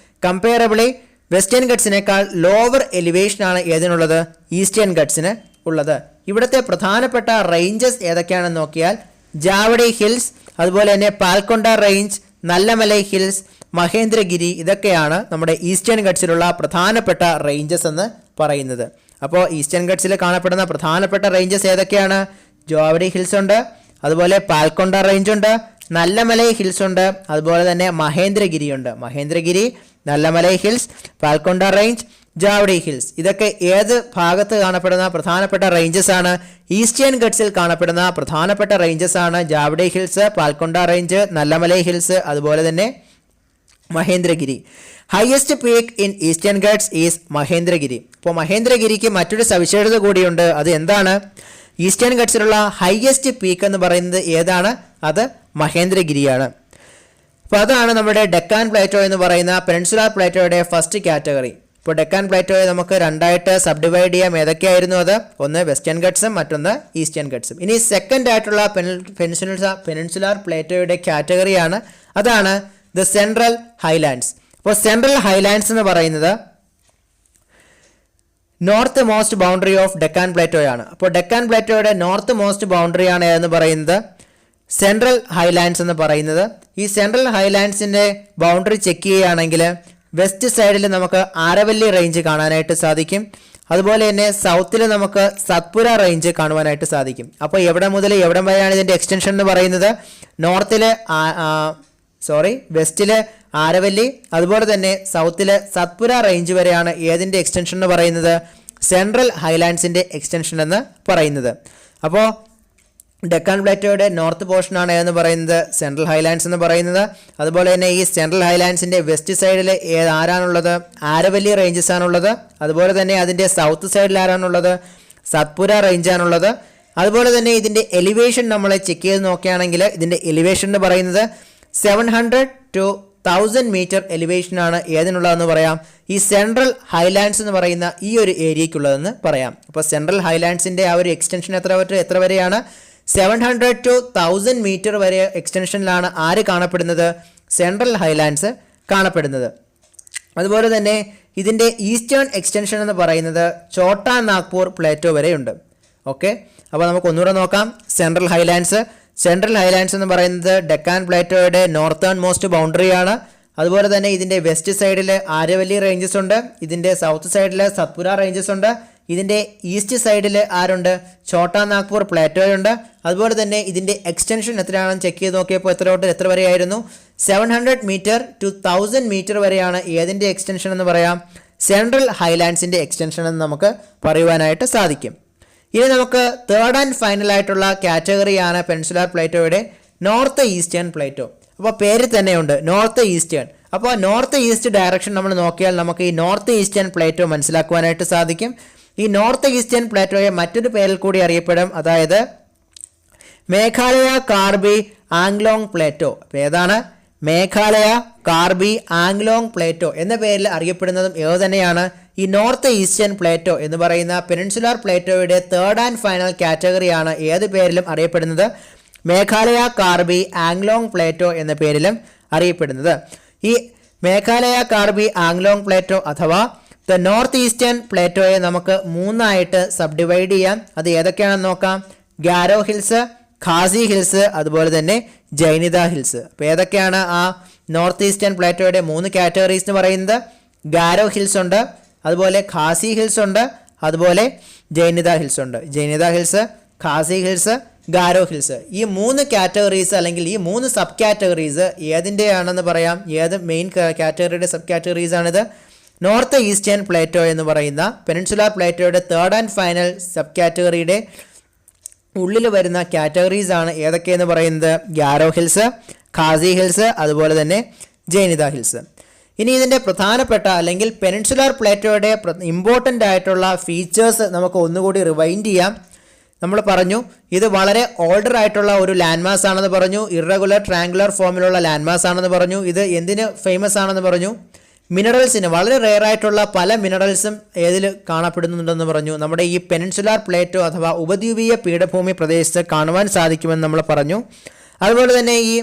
[SPEAKER 1] കമ്പയറബിളി വെസ്റ്റേൺ ഗട്ട്സിനേക്കാൾ ലോവർ എലിവേഷൻ ആണ് ഏതിനുള്ളത്? ഈസ്റ്റേൺ ഗട്ട്സിന് ഉള്ളത്. ഇവിടുത്തെ പ്രധാനപ്പെട്ട റേഞ്ചസ് ഏതൊക്കെയാണെന്ന് നോക്കിയാൽ ജാവഡി ഹിൽസ്, അതുപോലെ തന്നെ പാൽക്കൊണ്ട റേഞ്ച്, നല്ലമലൈ ഹിൽസ്, മഹേന്ദ്രഗിരി, ഇതൊക്കെയാണ് നമ്മുടെ ഈസ്റ്റേൺ ഗട്ട്സിലുള്ള പ്രധാനപ്പെട്ട റേഞ്ചസ് എന്ന് പറയുന്നത്. അപ്പോൾ ഈസ്റ്റേൺ ഗട്ട്സിൽ കാണപ്പെടുന്ന പ്രധാനപ്പെട്ട റേഞ്ചസ് ഏതൊക്കെയാണ്? ജാവഡി ഹിൽസ് ഉണ്ട്, അതുപോലെ പാൽക്കൊണ്ട റേഞ്ച് ഉണ്ട്, നല്ലമലൈ ഹിൽസ് ഉണ്ട്, അതുപോലെ തന്നെ മഹേന്ദ്രഗിരി ഉണ്ട്. മഹേന്ദ്രഗിരി, നല്ലമലൈ ഹിൽസ്, പാൽക്കൊണ്ട റേഞ്ച്, ജാവഡി ഹിൽസ്, ഇതൊക്കെ ഏത് ഭാഗത്ത് കാണപ്പെടുന്ന പ്രധാനപ്പെട്ട റേഞ്ചസ് ആണ്? ഈസ്റ്റേൺ ഗട്ട്സിൽ കാണപ്പെടുന്ന പ്രധാനപ്പെട്ട റേഞ്ചസ് ആണ് ജാവഡി ഹിൽസ്, പാൽക്കൊണ്ട റേഞ്ച്, നല്ലമലൈ ഹിൽസ്, അതുപോലെ തന്നെ Mahendragiri. Highest peak in eastern Ghats is Mahendragiri. അപ്പോൾ മഹേന്ദ്രഗിരിക്ക് മറ്റൊരു സവിശേഷത കൂടിയുണ്ട്. അത് എന്താണ്? ഈസ്റ്റേൺ ഗാട്സിലുള്ള ഹയസ്റ്റ് പീക്ക് എന്ന് പറയുന്നത് ഏതാണ്? അത് മഹേന്ദ്രഗിരിയാണ്. അപ്പോൾ അതാണ് നമ്മുടെ ഡെക്കാൻ പ്ലേറ്റോ എന്ന് പറയുന്ന പെനിൻസുലാർ പ്ലേറ്റോയുടെ ഫസ്റ്റ് കാറ്റഗറി. ഇപ്പോൾ ഡെക്കാൻ പ്ലേറ്റോയെ നമുക്ക് രണ്ടായിട്ട് സബ് ഡിവൈഡ് ചെയ്യാം. ഏതൊക്കെയായിരുന്നു അത്? ഒന്ന് വെസ്റ്റേൺ ഗട്ട്സും മറ്റൊന്ന് ഈസ്റ്റേൺ ഗട്ട്സും. ഇനി സെക്കൻഡ് ആയിട്ടുള്ള പെനിൻസുലാർ പ്ലേറ്റോയുടെ കാറ്റഗറിയാണ്, അതാണ് ദ സെൻട്രൽ ഹൈലാൻഡ്സ്. അപ്പോൾ സെൻട്രൽ ഹൈലാൻഡ്സ് എന്ന് പറയുന്നത് north most boundary of Deccan പ്ലേറ്റോയാണ്. അപ്പോൾ ഡെക്കാൻ പ്ലേറ്റോയുടെ നോർത്ത് മോസ്റ്റ് ബൗണ്ടറിയാണ് എന്ന് പറയുന്നത് സെൻട്രൽ ഹൈലാൻഡ്സ് എന്ന് പറയുന്നത്. ഈ സെൻട്രൽ ഹൈലാൻഡ്സിൻ്റെ ബൗണ്ടറി ചെക്ക് ചെയ്യുകയാണെങ്കിൽ വെസ്റ്റ് സൈഡിൽ നമുക്ക് ആരവല്ലി റേഞ്ച് കാണാനായിട്ട് സാധിക്കും. അതുപോലെ തന്നെ സൗത്തിൽ നമുക്ക് സത്പുര റേഞ്ച് കാണുവാനായിട്ട് സാധിക്കും. അപ്പോൾ എവിടെ മുതൽ എവിടെ വരെയാണ് ഇതിൻ്റെ എക്സ്റ്റൻഷൻ എന്ന് പറയുന്നത്? വെസ്റ്റിൽ ആരവല്ലി, അതുപോലെ തന്നെ സൗത്തിൽ സത്പുര റേഞ്ച് വരെയാണ് ഏതിൻ്റെ എക്സ്റ്റൻഷൻ എന്ന് പറയുന്നത്? സെൻട്രൽ ഹൈലാൻഡ്സിൻ്റെ എക്സ്റ്റൻഷൻ എന്ന് പറയുന്നത്. അപ്പോൾ ഡെക്കാൻ പ്ലേറ്റോയുടെ നോർത്ത് പോർഷനാണ് എന്ന് പറയുന്നത് സെൻട്രൽ ഹൈലാൻഡ്സ് എന്ന് പറയുന്നത്. അതുപോലെ തന്നെ ഈ സെൻട്രൽ ഹൈലാൻഡ്സിൻ്റെ വെസ്റ്റ് സൈഡിൽ ആരാണുള്ളത്? ആരവല്ലി റേഞ്ചസ് ആണുള്ളത്. അതുപോലെ തന്നെ അതിൻ്റെ സൗത്ത് സൈഡിൽ ആരാണുള്ളത്? സത്പുര റേഞ്ചാണുള്ളത്. അതുപോലെ തന്നെ ഇതിൻ്റെ എലിവേഷൻ നമ്മൾ ചെക്ക് ചെയ്ത് നോക്കുകയാണെങ്കിൽ ഇതിൻ്റെ എലിവേഷൻ എന്ന് പറയുന്നത് 700 to 1000 മീറ്റർ എലിവേഷനാണ് ഏതിനുള്ളതെന്ന് പറയാം? ഈ സെൻട്രൽ ഹൈലാൻഡ്സ് എന്ന് പറയുന്ന ഈ ഒരു ഏരിയയ്ക്കുള്ളതെന്ന് പറയാം. അപ്പോൾ സെൻട്രൽ ഹൈലാൻഡ്സിൻ്റെ ആ ഒരു എക്സ്റ്റൻഷൻ എത്ര വരെയാണ്? 700 to 1000 മീറ്റർ വരെ എക്സ്റ്റൻഷനിലാണ് ആര് കാണപ്പെടുന്നത്? സെൻട്രൽ ഹൈലാൻഡ്സ് കാണപ്പെടുന്നത്. അതുപോലെ തന്നെ ഇതിൻ്റെ ഈസ്റ്റേൺ എക്സ്റ്റൻഷൻ എന്ന് പറയുന്നത് ഛോട്ടാ നാഗ്പൂർ പ്ലേറ്റോ വരെയുണ്ട്. ഓക്കെ, അപ്പോൾ നമുക്ക് ഒന്നുകൂടെ നോക്കാം. സെൻട്രൽ ഹൈലാൻഡ്സ് എന്ന് പറയുന്നത് ഡെക്കാൻ പ്ലേറ്റോയുടെ നോർത്തേൺ മോസ്റ്റ് ബൗണ്ടറിയാണ്. അതുപോലെ തന്നെ ഇതിൻ്റെ വെസ്റ്റ് സൈഡിൽ ആരവല്ലി റേഞ്ചസ് ഉണ്ട്. ഇതിൻ്റെ സൗത്ത് സൈഡിൽ സത്പുര റേഞ്ചസ് ഉണ്ട്. ഇതിൻ്റെ ഈസ്റ്റ് സൈഡിൽ ആരുണ്ട്? ഛോട്ടാ നാഗ്പൂർ പ്ലേറ്റോയുണ്ട്. അതുപോലെ തന്നെ ഇതിൻ്റെ എക്സ്റ്റൻഷൻ എത്രയാണെന്ന് ചെക്ക് ചെയ്ത് നോക്കിയപ്പോൾ എത്ര വരെയായിരുന്നു? 700 മീറ്റർ to 1000 മീറ്റർ വരെയാണ് ഏതിൻ്റെ എക്സ്റ്റൻഷൻ എന്ന് പറയാം? സെൻട്രൽ ഹൈലാൻഡ്സിൻ്റെ എക്സ്റ്റൻഷൻ എന്ന് നമുക്ക് പറയുവാനായിട്ട് സാധിക്കും. ഇനി നമുക്ക് തേർഡ് ആൻഡ് ഫൈനൽ ആയിട്ടുള്ള കാറ്റഗറിയാണ് പെനിൻസുലാർ പ്ലേറ്റോയുടെ നോർത്ത് ഈസ്റ്റേൺ പ്ലേറ്റോ. അപ്പോൾ പേര് തന്നെയുണ്ട് നോർത്ത് ഈസ്റ്റേൺ. അപ്പോൾ നോർത്ത് ഈസ്റ്റ് ഡയറക്ഷൻ നമ്മൾ നോക്കിയാൽ നമുക്ക് ഈ നോർത്ത് ഈസ്റ്റേൺ പ്ലേറ്റോ മനസ്സിലാക്കുവാനായിട്ട് സാധിക്കും. ഈ നോർത്ത് ഈസ്റ്റേൺ പ്ലേറ്റോയെ മറ്റൊരു പേരിൽ കൂടി അറിയപ്പെടും, അതായത് മേഘാലയ കാർബി ആംഗ്ലോങ് പ്ലേറ്റോ. അപ്പോൾ ഏതാണ്? മേഘാലയ കാർബി ആംഗ്ലോങ് പ്ലേറ്റോ എന്ന പേരിൽ അറിയപ്പെടുന്നതും ഏത് തന്നെയാണ്? ഈ നോർത്ത് ഈസ്റ്റേൺ പ്ലേറ്റോ എന്ന് പറയുന്ന പെനിൻസുലാർ പ്ലേറ്റോയുടെ തേർഡ് ആൻഡ് ഫൈനൽ കാറ്റഗറിയാണ് ഏത് പേരിലും അറിയപ്പെടുന്നത്? മേഘാലയ കാർബി ആംഗ്ലോങ് പ്ലേറ്റോ എന്ന പേരിലും അറിയപ്പെടുന്നത്. ഈ മേഘാലയ കാർബി ആംഗ്ലോങ് പ്ലേറ്റോ അഥവാ ദ നോർത്ത് ഈസ്റ്റേൺ പ്ലേറ്റോയെ നമുക്ക് മൂന്നായിട്ട് സബ് ഡിവൈഡ് ചെയ്യാം. അത് ഏതൊക്കെയാണെന്ന് നോക്കാം. ഗാരോ ഹിൽസ്, ഖാസി ഹിൽസ്, അതുപോലെ തന്നെ ജൈനിത ഹിൽസ്. അപ്പോൾ ഏതൊക്കെയാണ് ആ നോർത്ത് ഈസ്റ്റേൺ പ്ലേറ്റോയുടെ മൂന്ന് കാറ്റഗറീസ് എന്ന് പറയുന്നത്? ഗാരോ ഹിൽസ് ഉണ്ട്, അതുപോലെ ഖാസി ഹിൽസ് ഉണ്ട്, അതുപോലെ ജൈനിത ഹിൽസ് ഉണ്ട്. Jaintia hills, Khasi hills, Garo hills, ഈ മൂന്ന് കാറ്റഗറീസ് അല്ലെങ്കിൽ ഈ മൂന്ന് സബ് കാറ്റഗറീസ് ഏതിൻ്റെയാണെന്ന് പറയാം? ഏത് മെയിൻ കാറ്റഗറിയുടെ സബ് കാറ്റഗറീസ് ആണിത്? നോർത്ത് ഈസ്റ്റേൺ പ്ലേറ്റോ എന്ന് പറയുന്ന പെനിൻസുലാർ പ്ലേറ്റോയുടെ തേർഡ് ആൻഡ് ഫൈനൽ സബ് കാറ്റഗറിയുടെ ഉള്ളിൽ വരുന്ന കാറ്റഗറീസ് ആണ് ഏതൊക്കെയെന്ന് പറയുന്നത്? ഗാരോ ഹിൽസ്, ഖാസി ഹിൽസ്, അതുപോലെ തന്നെ ജൈനിത ഹിൽസ്. ഇനി ഇതിൻ്റെ പ്രധാനപ്പെട്ട അല്ലെങ്കിൽ പെനിൻസുലാർ പ്ലേറ്റോയുടെ ഇമ്പോർട്ടൻ്റ് ആയിട്ടുള്ള ഫീച്ചേഴ്സ് നമുക്ക് ഒന്നുകൂടി റിവൈൻഡ് ചെയ്യാം. നമ്മൾ പറഞ്ഞു ഇത് വളരെ ഓൾഡർ ആയിട്ടുള്ള ഒരു ലാൻഡ് മാസ് ആണെന്ന് പറഞ്ഞു. ഇറഗുലർ ട്രയാങ്കുലർ ഫോമിലുള്ള ലാൻഡ് മാസ് ആണെന്ന് പറഞ്ഞു. ഇത് എന്തിന് ഫേമസ് ആണെന്ന് പറഞ്ഞു? മിനറൽസിന്, വളരെ റെയർ ആയിട്ടുള്ള പല മിനറൽസും ഏതിൽ കാണപ്പെടുന്നുണ്ടെന്ന് പറഞ്ഞു? നമ്മുടെ ഈ പെനിൻസുലാർ പ്ലേറ്റോ അഥവാ ഉപദ്വീപീയ പീഠഭൂമി പ്രദേശത്ത് കാണുവാൻ സാധിക്കുമെന്ന് നമ്മൾ പറഞ്ഞു. അതുപോലെ തന്നെ ഈ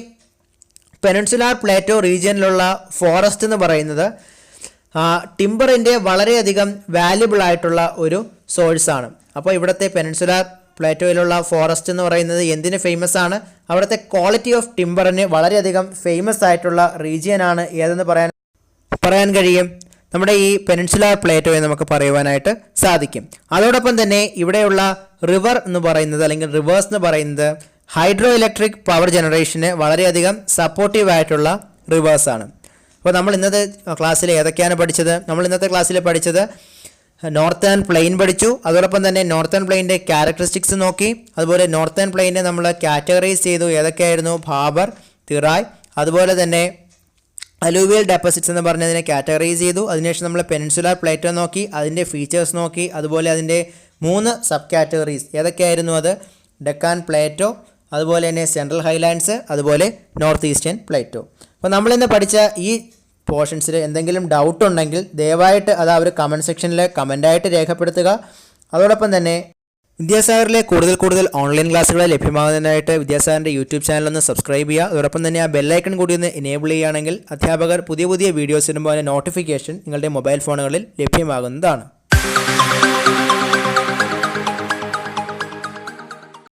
[SPEAKER 1] പെനിൻസുലാർ പ്ലേറ്റോ റീജിയനിലുള്ള ഫോറസ്റ്റ് എന്ന് പറയുന്നത് ടിമ്പറിൻ്റെ വളരെയധികം വാല്യുബിൾ ആയിട്ടുള്ള ഒരു സോഴ്സാണ്. അപ്പോൾ ഇവിടുത്തെ പെനിൻസുലാർ പ്ലേറ്റോയിലുള്ള ഫോറസ്റ്റ് എന്ന് പറയുന്നത് എന്തിന് ഫേമസ് ആണ്? അവിടുത്തെ ക്വാളിറ്റി ഓഫ് ടിമ്പറിന് വളരെയധികം ഫേമസ് ആയിട്ടുള്ള റീജിയനാണ് ഏതെന്ന് പറയാൻ കഴിയും? നമ്മുടെ ഈ പെനിൻസുലാർ പ്ലേറ്റോയെ നമുക്ക് പറയുവാനായിട്ട് സാധിക്കും. അതോടൊപ്പം തന്നെ ഇവിടെയുള്ള റിവർ എന്ന് പറയുന്നത് അല്ലെങ്കിൽ റിവേഴ്സ് എന്ന് പറയുന്നത് ഹൈഡ്രോ ഇലക്ട്രിക് പവർ ജനറേഷന് വളരെയധികം സപ്പോർട്ടീവ് ആയിട്ടുള്ള റിവേഴ്സാണ്. അപ്പോൾ നമ്മൾ ഇന്നത്തെ ക്ലാസ്സിൽ ഏതൊക്കെയാണ് പഠിച്ചത്? നമ്മൾ ഇന്നത്തെ ക്ലാസ്സിൽ പഠിച്ചത് നോർത്തേൺ പ്ലെയിൻ പഠിച്ചു. അതോടൊപ്പം തന്നെ നോർത്തേൺ പ്ലെയിൻ്റെ ക്യാരക്ടറിസ്റ്റിക്സ് നോക്കി. അതുപോലെ നോർത്തേൺ പ്ലെയിനെ നമ്മൾ കാറ്റഗറൈസ് ചെയ്തു. ഏതൊക്കെയായിരുന്നു? ഭാബർ, തിറായ്, അതുപോലെ തന്നെ അലൂവിയൽ ഡെപ്പോസിറ്റ്സ് എന്ന് പറഞ്ഞതിനെ കാറ്റഗറൈസ് ചെയ്തു. അതിനുശേഷം നമ്മൾ പെനിൻസുലാർ പ്ലേറ്റോ നോക്കി, അതിൻ്റെ ഫീച്ചേഴ്സ് നോക്കി, അതുപോലെ അതിൻ്റെ 3 സബ് കാറ്റഗറീസ് ഏതൊക്കെയായിരുന്നു അത്? ഡെക്കാൻ പ്ലേറ്റോ, അതുപോലെ തന്നെ സെൻട്രൽ ഹൈലാൻഡ്സ്, അതുപോലെ നോർത്ത് ഈസ്റ്റേൺ പ്ലേറ്റോ. അപ്പോൾ നമ്മളിന്ന് പഠിച്ച ഈ പോർഷൻസിൽ എന്തെങ്കിലും ഡൗട്ട് ഉണ്ടെങ്കിൽ ദയവായിട്ട് അത് ആ ഒരു കമൻറ്റ് സെക്ഷനിൽ കമൻ്റായിട്ട് രേഖപ്പെടുത്തുക. അതോടൊപ്പം തന്നെ വിദ്യാസാഗറിലെ കൂടുതൽ ഓൺലൈൻ ക്ലാസ്സുകൾ ലഭ്യമാകുന്നതിനായിട്ട് വിദ്യാസാഗറിൻ്റെ യൂട്യൂബ് ചാനലൊന്ന് സബ്സ്ക്രൈബ് ചെയ്യുക. അതോടൊപ്പം തന്നെ ആ ബെല്ലൈക്കൺ കൂടി ഒന്ന് എനേബിൾ ചെയ്യുകയാണെങ്കിൽ അധ്യാപകർ പുതിയ വീഡിയോസ് ഇടുമ്പോൾ അതിൻ്റെ നോട്ടിഫിക്കേഷൻ നിങ്ങളുടെ മൊബൈൽ ഫോണുകളിൽ ലഭ്യമാകുന്നതാണ്.